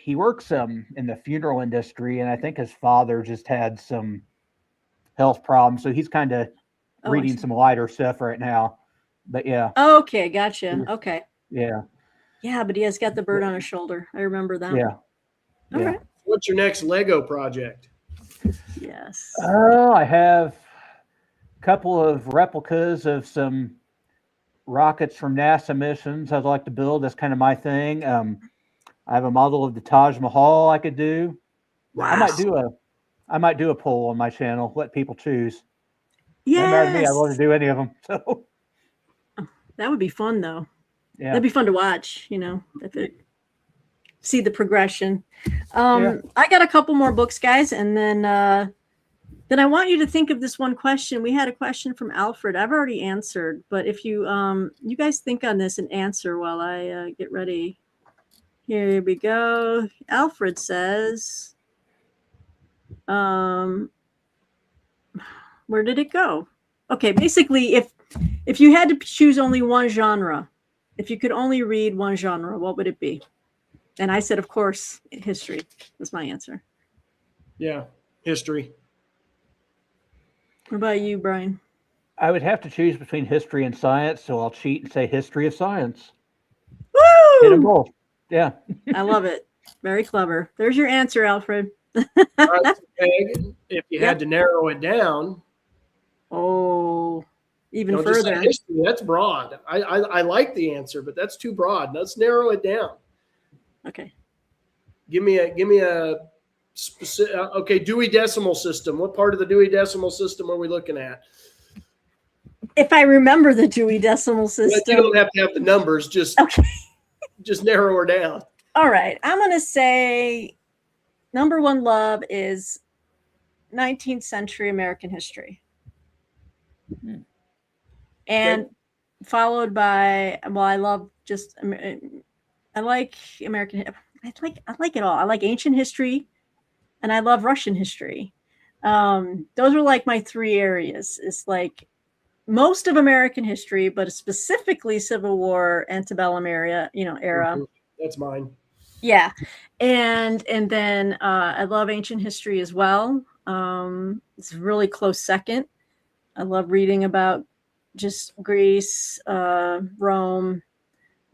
works in the funeral industry, and I think his father just had some health problems, so he's kind of reading some lighter stuff right now. But yeah. Okay, gotcha. Okay. Yeah. Yeah, but he has got the bird on his shoulder. I remember that. Yeah. All right. What's your next Lego project? Yes. I have a couple of replicas of some rockets from NASA missions I'd like to build. That's kind of my thing. I have a model of the Taj Mahal I could do. Wow. I might do a poll on my channel. Let people choose. Yeah. No matter to me, I'd love to do any of them. So that would be fun, though. Yeah. That'd be fun to watch. See the progression. I got a couple more books, guys, and then I want you to think of this one question. We had a question from Alfred. I've already answered, but if you you guys think on this and answer while I get ready. Here we go. Alfred says, where did it go? Okay, basically, if you had to choose only one genre, if you could only read one genre, what would it be? And I said, of course, history. That's my answer. Yeah, history. What about you, Bryan? I would have to choose between history and science, so I'll cheat and say history of science. Woo! Hit them both. Yeah. I love it. Very clever. There's your answer, Alfred. If you had to narrow it down. Oh, even further. History, that's broad. I like the answer, but that's too broad. Let's narrow it down. Okay. Give me a specific. Okay, Dewey Decimal System. What part of the Dewey Decimal System are we looking at? If I remember the Dewey Decimal System. You don't have to have the numbers. Just narrow her down. All right. I'm going to say number one love is 19th century American history. And followed by, well, I love just, I like American, I like it all. I like ancient history and I love Russian history. Those are like my three areas. It's like most of American history, but specifically Civil War, antebellum era, era. That's mine. Yeah. And then I love ancient history as well. It's a really close second. I love reading about just Greece, Rome,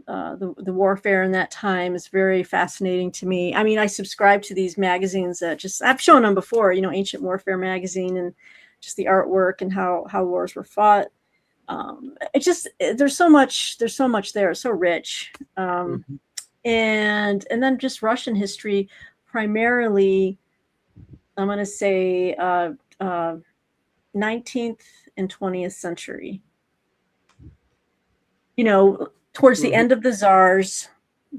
the warfare in that time is very fascinating to me. I mean, I subscribe to these magazines that I've shown them before, Ancient Warfare magazine, and just the artwork and how wars were fought. There's so much there. It's so rich. And then just Russian history, primarily, I'm going to say 19th and 20th century. Towards the end of the czars,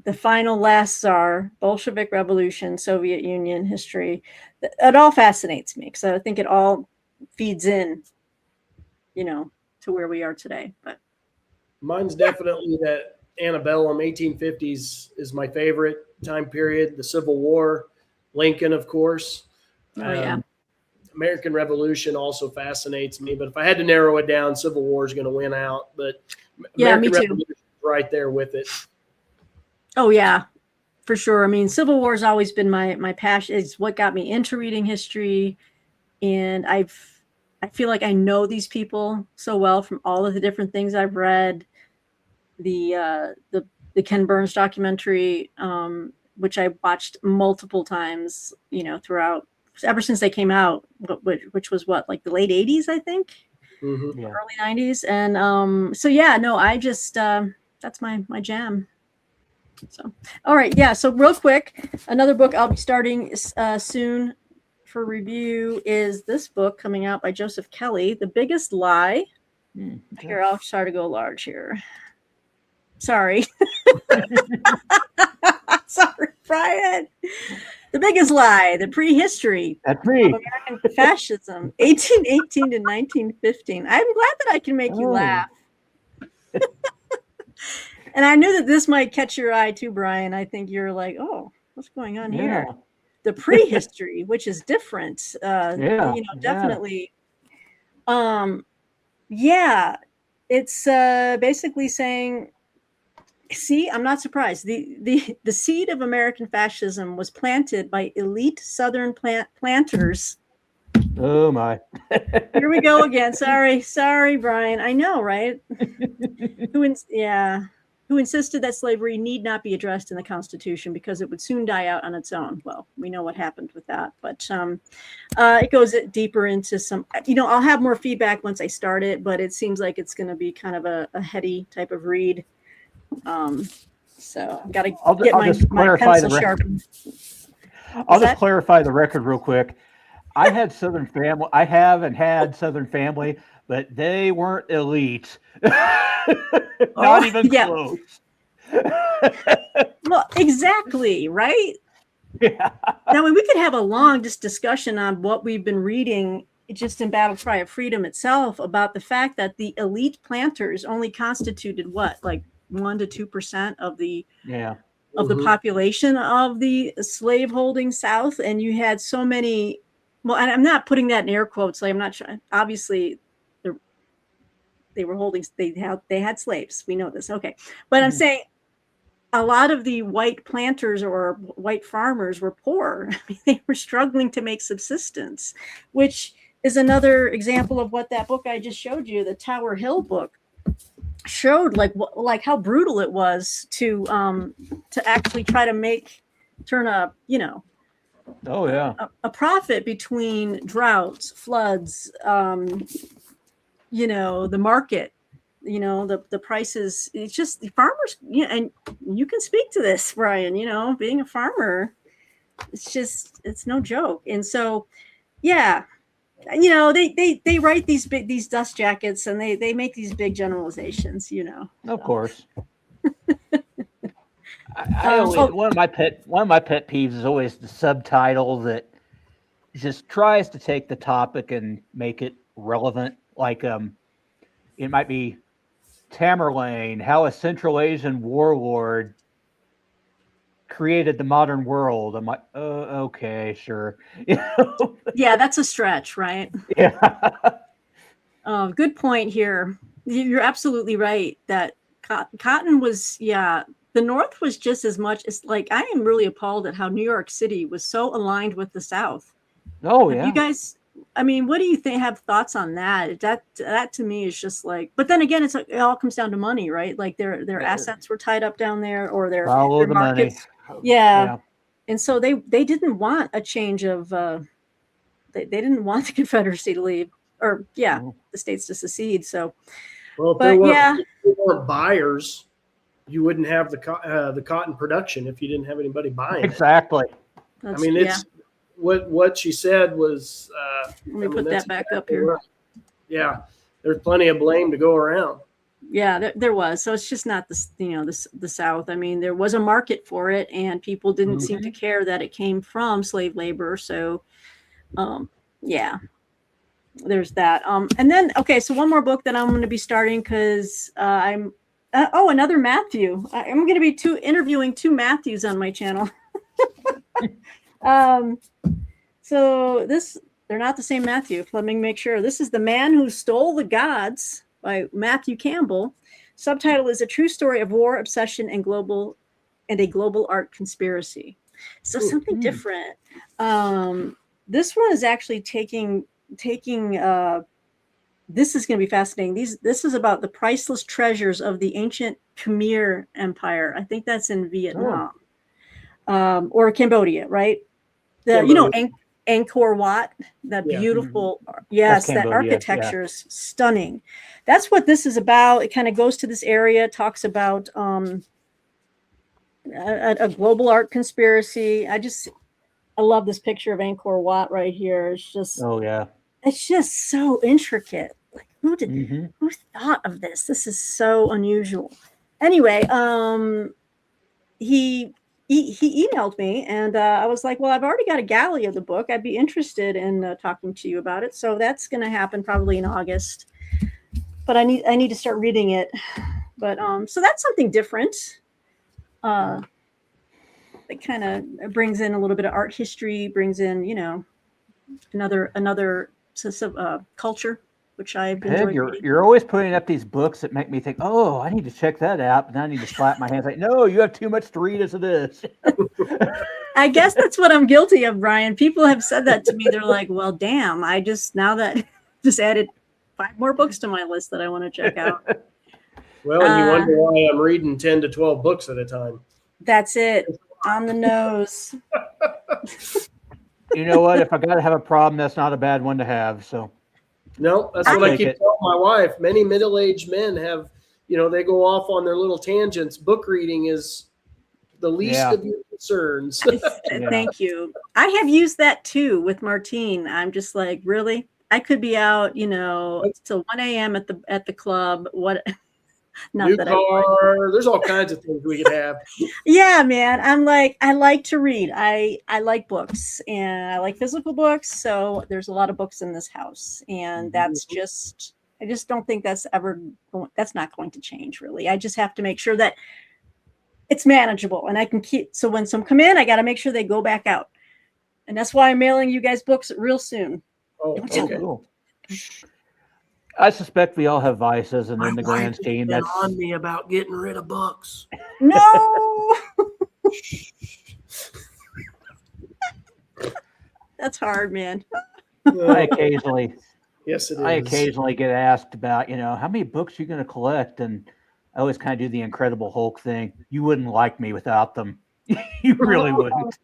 the final last czar, Bolshevik Revolution, Soviet Union history, it all fascinates me because I think it all feeds in, to where we are today. But mine's definitely that antebellum 1850s is my favorite time period. The Civil War, Lincoln, of course. American Revolution also fascinates me, but if I had to narrow it down, Civil War is going to win out. But American Revolution is right there with it. Oh yeah, for sure. I mean, Civil War has always been my passion. It's what got me into reading history, and I feel like I know these people so well from all of the different things I've read. The Ken Burns documentary, which I watched multiple times, throughout, ever since they came out, which was like the late 80s, I think, early 90s. And so yeah, no, I just that's my jam. So, all right. Yeah. So real quick, another book I'll be starting soon for review is this book coming out by Joseph Kelly, The Biggest Lie. Here, I'll try to go large here. Sorry. Sorry, Bryan. The Biggest Lie, the prehistory of American fascism, 1818 to 1915. I'm glad that I can make you laugh. And I knew that this might catch your eye too, Bryan. I think you're like, oh, what's going on here? The prehistory, which is different. Definitely. It's basically saying, see, I'm not surprised. The seed of American fascism was planted by elite Southern planters. Oh my! Here we go again. Sorry, Bryan. I know, right? Who insisted that slavery need not be addressed in the Constitution because it would soon die out on its own. Well, we know what happened with that, but it goes deeper into some. I'll have more feedback once I start it, but it seems like it's going to be kind of a heady type of read. So I've got to get my pencil sharpened. I'll just clarify the record real quick. I had Southern family. I have and had Southern family, but they weren't elite. Not even close. Well, exactly, right? Yeah. Now, we could have a long discussion on what we've been reading just in Battle Cry of Freedom itself about the fact that the elite planters only constituted like 1% to 2% of the population of the slaveholding South, and you had so many. Well, and I'm not putting that in air quotes. Like, I'm not sure. Obviously, they were holding. They had slaves. We know this. Okay, but I'm saying a lot of the white planters or white farmers were poor. I mean, they were struggling to make subsistence, which is another example of what that book I just showed you, the Tower Hill book, showed, like how brutal it was to actually try to turn a a profit between droughts, floods, the market, the prices. It's just the farmers, and you can speak to this, Bryan, being a farmer, it's no joke. And so, yeah, they write these dust jackets, and they make these big generalizations, Of course. One of my pet peeves is always the subtitle that just tries to take the topic and make it relevant. Like it might be Tamerlane, how a Central Asian warlord created the modern world. I'm like, oh, okay, sure. Yeah, that's a stretch, right? Yeah. Good point here. You're absolutely right that cotton was, the North was just as much as like, I am really appalled at how New York City was so aligned with the South. Oh, Have yeah. you guys, I mean, what do you think? Have thoughts on that? That to me is just like, but then again, it all comes down to money, right? Like their assets were tied up down there, or their markets. Money. Yeah. And so they didn't want a change of, they didn't want the Confederacy to leave, or the states to secede. So, well, if there weren't buyers, you wouldn't have the cotton production if you didn't have anybody buying. Exactly. I mean, it's what she said was. Let me put that back up here. Right. Yeah, there's plenty of blame to go around. Yeah, there was. So it's just not the South. I mean, there was a market for it, and people didn't seem to care that it came from slave labor. So, there's that. And then, okay, so one more book that I'm going to be starting because I'm. Another Matthew. I'm going to be interviewing two Matthews on my channel. So they're not the same Matthew. Let me make sure. This is The Man Who Stole the Gods by Matthew Campbell. Subtitle is A True Story of War, Obsession, and a Global Art Conspiracy. So something different. This one is actually taking this is going to be fascinating. This is about the priceless treasures of the ancient Khmer Empire. I think that's in Vietnam, or Cambodia, right? Angkor Wat, that beautiful, that architecture is stunning. That's what this is about. It kind of goes to this area, talks about a global art conspiracy. I love this picture of Angkor Wat right here. It's just, it's just so intricate. Like, who thought of this? This is so unusual. Anyway, he emailed me, and I was like, well, I've already got a galley of the book. I'd be interested in talking to you about it. So that's going to happen probably in August. But I need to start reading it. But so that's something different. It kind of brings in a little bit of art history, brings in, another culture, which I've enjoyed. You're always putting up these books that make me think, oh, I need to check that out, and I need to slap my hands like, no, you have too much to read as it is. I guess that's what I'm guilty of, Bryan. People have said that to me. They're like, well, damn, now that just added 5 more books to my list that I want to check out. Well, and you wonder why I'm reading 10 to 12 books at a time. That's it. On the nose. You know what? If I got to have a problem, that's not a bad one to have. So, no, that's what I keep telling my wife. Many middle-aged men have, they go off on their little tangents. Book reading is the least of your concerns. Thank you. I have used that too with Martine. I'm just like, really? I could be out, till 1 a.m. at the club. What? Not New that car. There's all kinds of things we could have. Yeah, man. I'm like, I like to read. I like books, and I like physical books. So there's a lot of books in this house, and that's just, I just don't think that's that's not going to change really. I just have to make sure that it's manageable, and I can keep. So when some come in, I got to make sure they go back out, and that's why I'm mailing you guys books real soon. Oh, okay. Cool. I suspect we all have vices, and in the grand scheme, that's on me about getting rid of books. No, that's hard, man. I occasionally get asked about, how many books you're going to collect, and I always kind of do the Incredible Hulk thing. You wouldn't like me without them. You really wouldn't.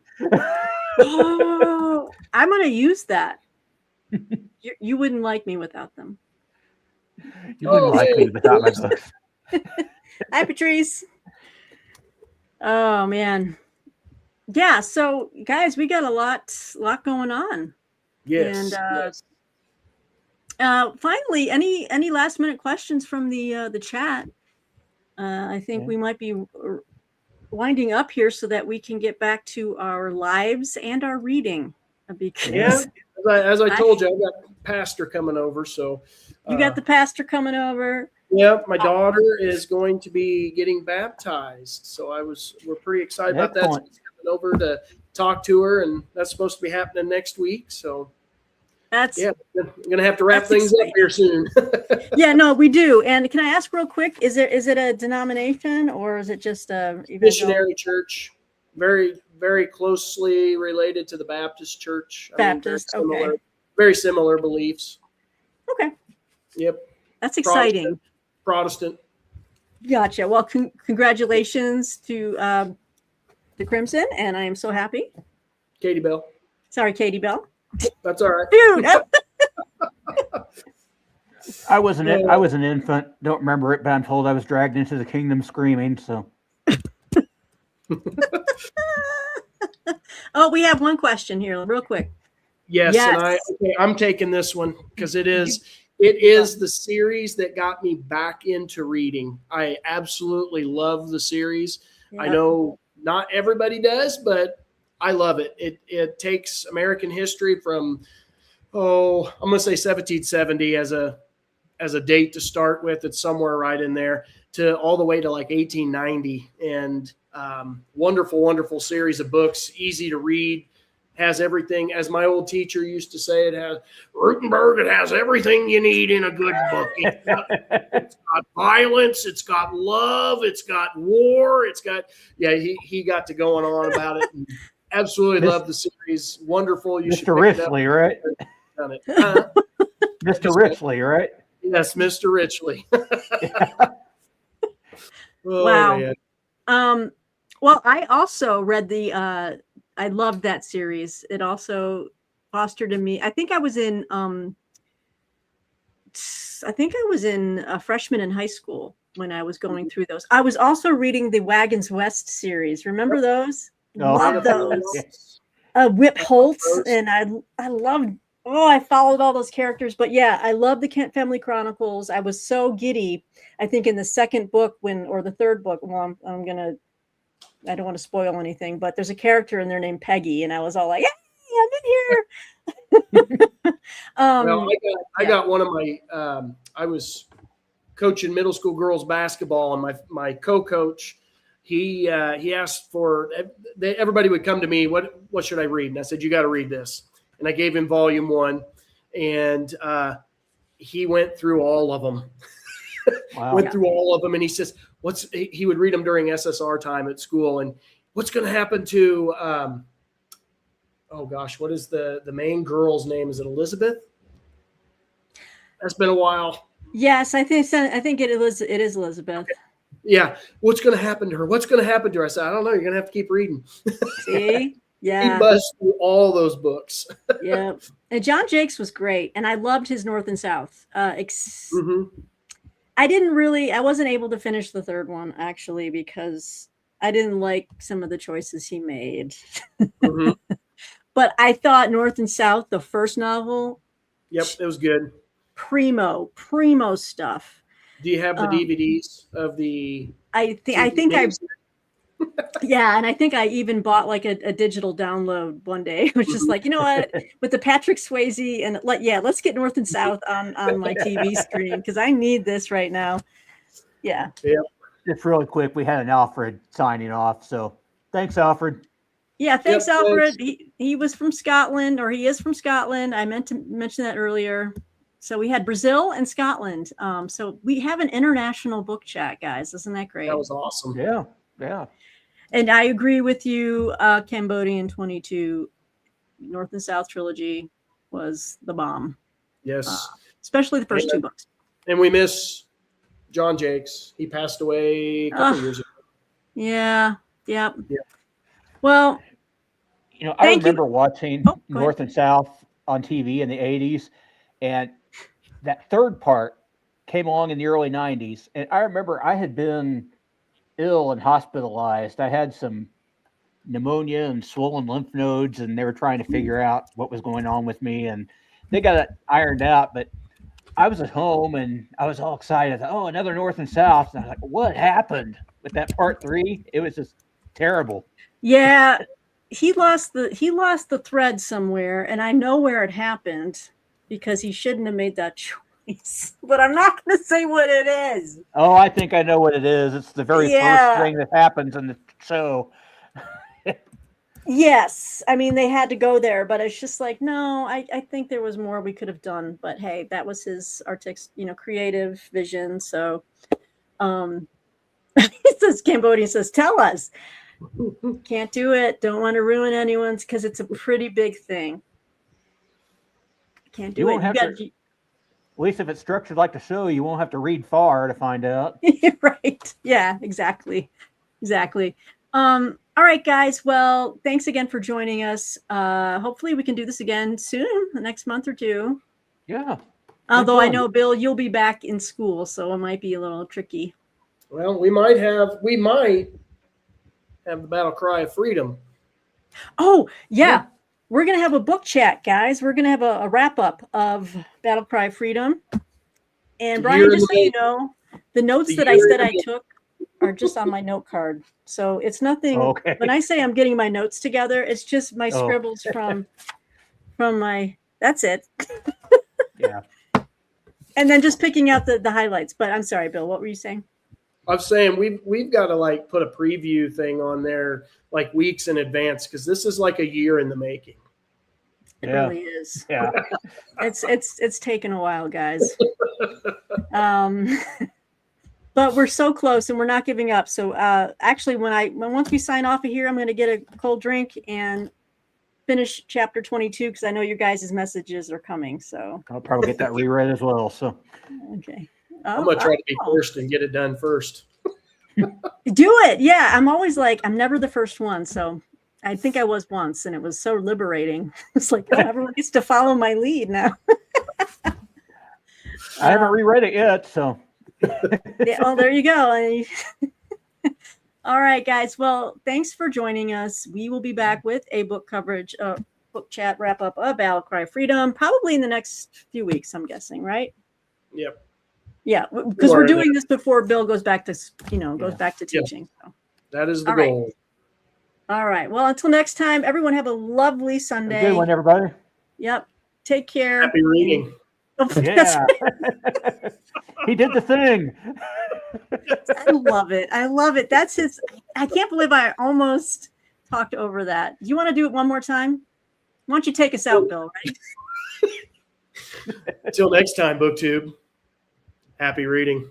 Oh, I'm going to use that. You wouldn't like me without them. You wouldn't like me without my books. Hi, Patrice. Oh man, yeah. So, guys, we got a lot going on. Yes. And finally, any last minute questions from the chat? I think we might be winding up here so that we can get back to our lives and our reading. Because as I told you, I got a pastor coming over. So you got the pastor coming over. Yeah, my daughter is going to be getting baptized. So we're pretty excited about that. She's coming over to talk to her, and that's supposed to be happening next week. So Yeah, I'm gonna have to wrap things up here soon. Yeah, no, we do. And can I ask real quick, is it a denomination or is it just a missionary church? Very, very closely related to the Baptist church. Baptist, okay. Very similar beliefs. Okay. Yep. That's exciting. Protestant. Gotcha. Well, congratulations to the Crimson, and I am so happy. Katie Bell. Sorry, Katie Bell. That's all right. Dude. I was an infant. Don't remember it, but I'm told I was dragged into the kingdom screaming. So. Oh, we have one question here, real quick. Yes. And I'm taking this one because it is the series that got me back into reading. I absolutely love the series. Yep. I know not everybody does, but I love it. It takes American history from, I'm going to say 1770 as a date to start with. It's somewhere right in there to all the way to like 1890. And wonderful, wonderful series of books, easy to read, has everything. As my old teacher used to say, it has everything you need in a good book. It's got violence, it's got love, it's got war, he got to going on about it. And absolutely love the series. Wonderful. You Mr. Richley, right? Mr. Richley, right? Yes, Mr. Richley. Wow. Man. Well, I also read I loved that series. It also fostered in me. I think I was in a freshman in high school when I was going through those. I was also reading the Wagons West series. Remember those? Love those. Yes. Whip Holtz, and I loved. I followed all those characters. But yeah, I love the Kent Family Chronicles. I was so giddy. I think in the second book or the third book. Well, I don't want to spoil anything, but there's a character in there named Peggy, and I was all like, "Hey, I'm in here." Well, I got one of my. I was coaching middle school girls basketball, and my co-coach, he asked for everybody would come to me. What should I read? And I said, you got to read this. And I gave him volume 1, and he went through all of them. Wow. Went through all of them, and he says, he would read them during SSR time at school, and what's going to happen to what is the main girl's name? Is it Elizabeth? That's been a while. Yes, I think it is Elizabeth. Okay. Yeah. What's going to happen to her? What's going to happen to her? I said, I don't know. You're going to have to keep reading. See? Yeah. He buzzed through all those books. Yeah. And John Jakes was great, and I loved his North and South. I wasn't able to finish the third one, actually, because I didn't like some of the choices he made. Mm-hmm. But I thought North and South, the first novel. Yep, it was good. Primo stuff. Do you have the DVDs of the? I think yeah, and I think I even bought like a digital download one day, which is like, you know what, with the Patrick Swayze and let's get North and South on my TV screen because I need this right now. Yeah. Yeah. Just really quick, we had an Alfred signing off, so thanks, Alfred. Yeah, thanks, Alfred. He was from Scotland, or he is from Scotland. I meant to mention that earlier. So we had Brazil and Scotland. So we have an international book chat, guys. Isn't that great? That was awesome. Yeah, yeah. And I agree with you, Cambodian 22, North and South trilogy was the bomb. Yes. Especially the first 2 books. And we miss John Jakes. He passed away a couple years ago. Yeah. Yeah. Well, I remember watching North and South on TV in the 80s, and that third part came along in the early 90s. And I remember I had been ill and hospitalized. I had some pneumonia and swollen lymph nodes, and they were trying to figure out what was going on with me, and they got it ironed out. But I was at home and I was all excited. Another North and South. And I was like, what happened with that part 3? It was just terrible. Yeah, he lost the thread somewhere, and I know where it happened because he shouldn't have made that choice. But I'm not going to say what it is. Oh, I think I know what it is. It's the very first thing that happens in the show. Yes, I mean they had to go there, but it's just like no, I think there was more we could have done. But hey, that was his artistic, creative vision. So, it says Cambodian says, "Tell us." Can't do it. Don't want to ruin anyone's because it's a pretty big thing. Can't do You it. won't have to. At least if it's structured like the show, you won't have to read far to find out. Right. Yeah. Exactly. Exactly. All right, guys. Well, thanks again for joining us. Hopefully we can do this again soon, the next month or two. Yeah. Although I know, Bill, you'll be back in school, so it might be a little tricky. Well, we might have the Battle Cry of Freedom. Oh, yeah. We're going to have a book chat, guys. We're going to have a wrap up of Battle Cry of Freedom. And Bryan, just so you know, the notes that I said I took are just on my note card. So it's nothing. Okay. When I say I'm getting my notes together, it's just my scribbles from my, that's it. Yeah. And then just picking out the highlights. But I'm sorry, Bill, what were you saying? I was saying we've got to like put a preview thing on there like weeks in advance because this is like a year in the making. It really is. Yeah. It's taken a while, guys. But we're so close and we're not giving up. So actually once we sign off of here, I'm going to get a cold drink and finish chapter 22 because I know your guys' messages are coming. So I'll probably get that reread as well. So okay. I'm gonna try to be first and get it done first. Do it. Yeah. I'm always like, I'm never the first one. So I think I was once and it was so liberating. It's like, oh, everyone gets to follow my lead now. I haven't reread it yet, so. Yeah, oh, there you go. All right, guys. Well, thanks for joining us. We will be back with a book coverage, book chat wrap up of Battle Cry of Freedom, probably in the next few weeks, I'm guessing, right? Yep. Yeah, because we're doing this before Bill goes back to, back to teaching. Yep. So. That is the goal. Right. All right. Well, until next time, everyone have a lovely Sunday. Good one, everybody. Yep. Take care. Happy reading. Yeah. He did the thing. I love it. I love it. That's his. I can't believe I almost talked over that. Do you want to do it one more time? Why don't you take us out, Bill? Right? Until next time, BookTube. Happy reading.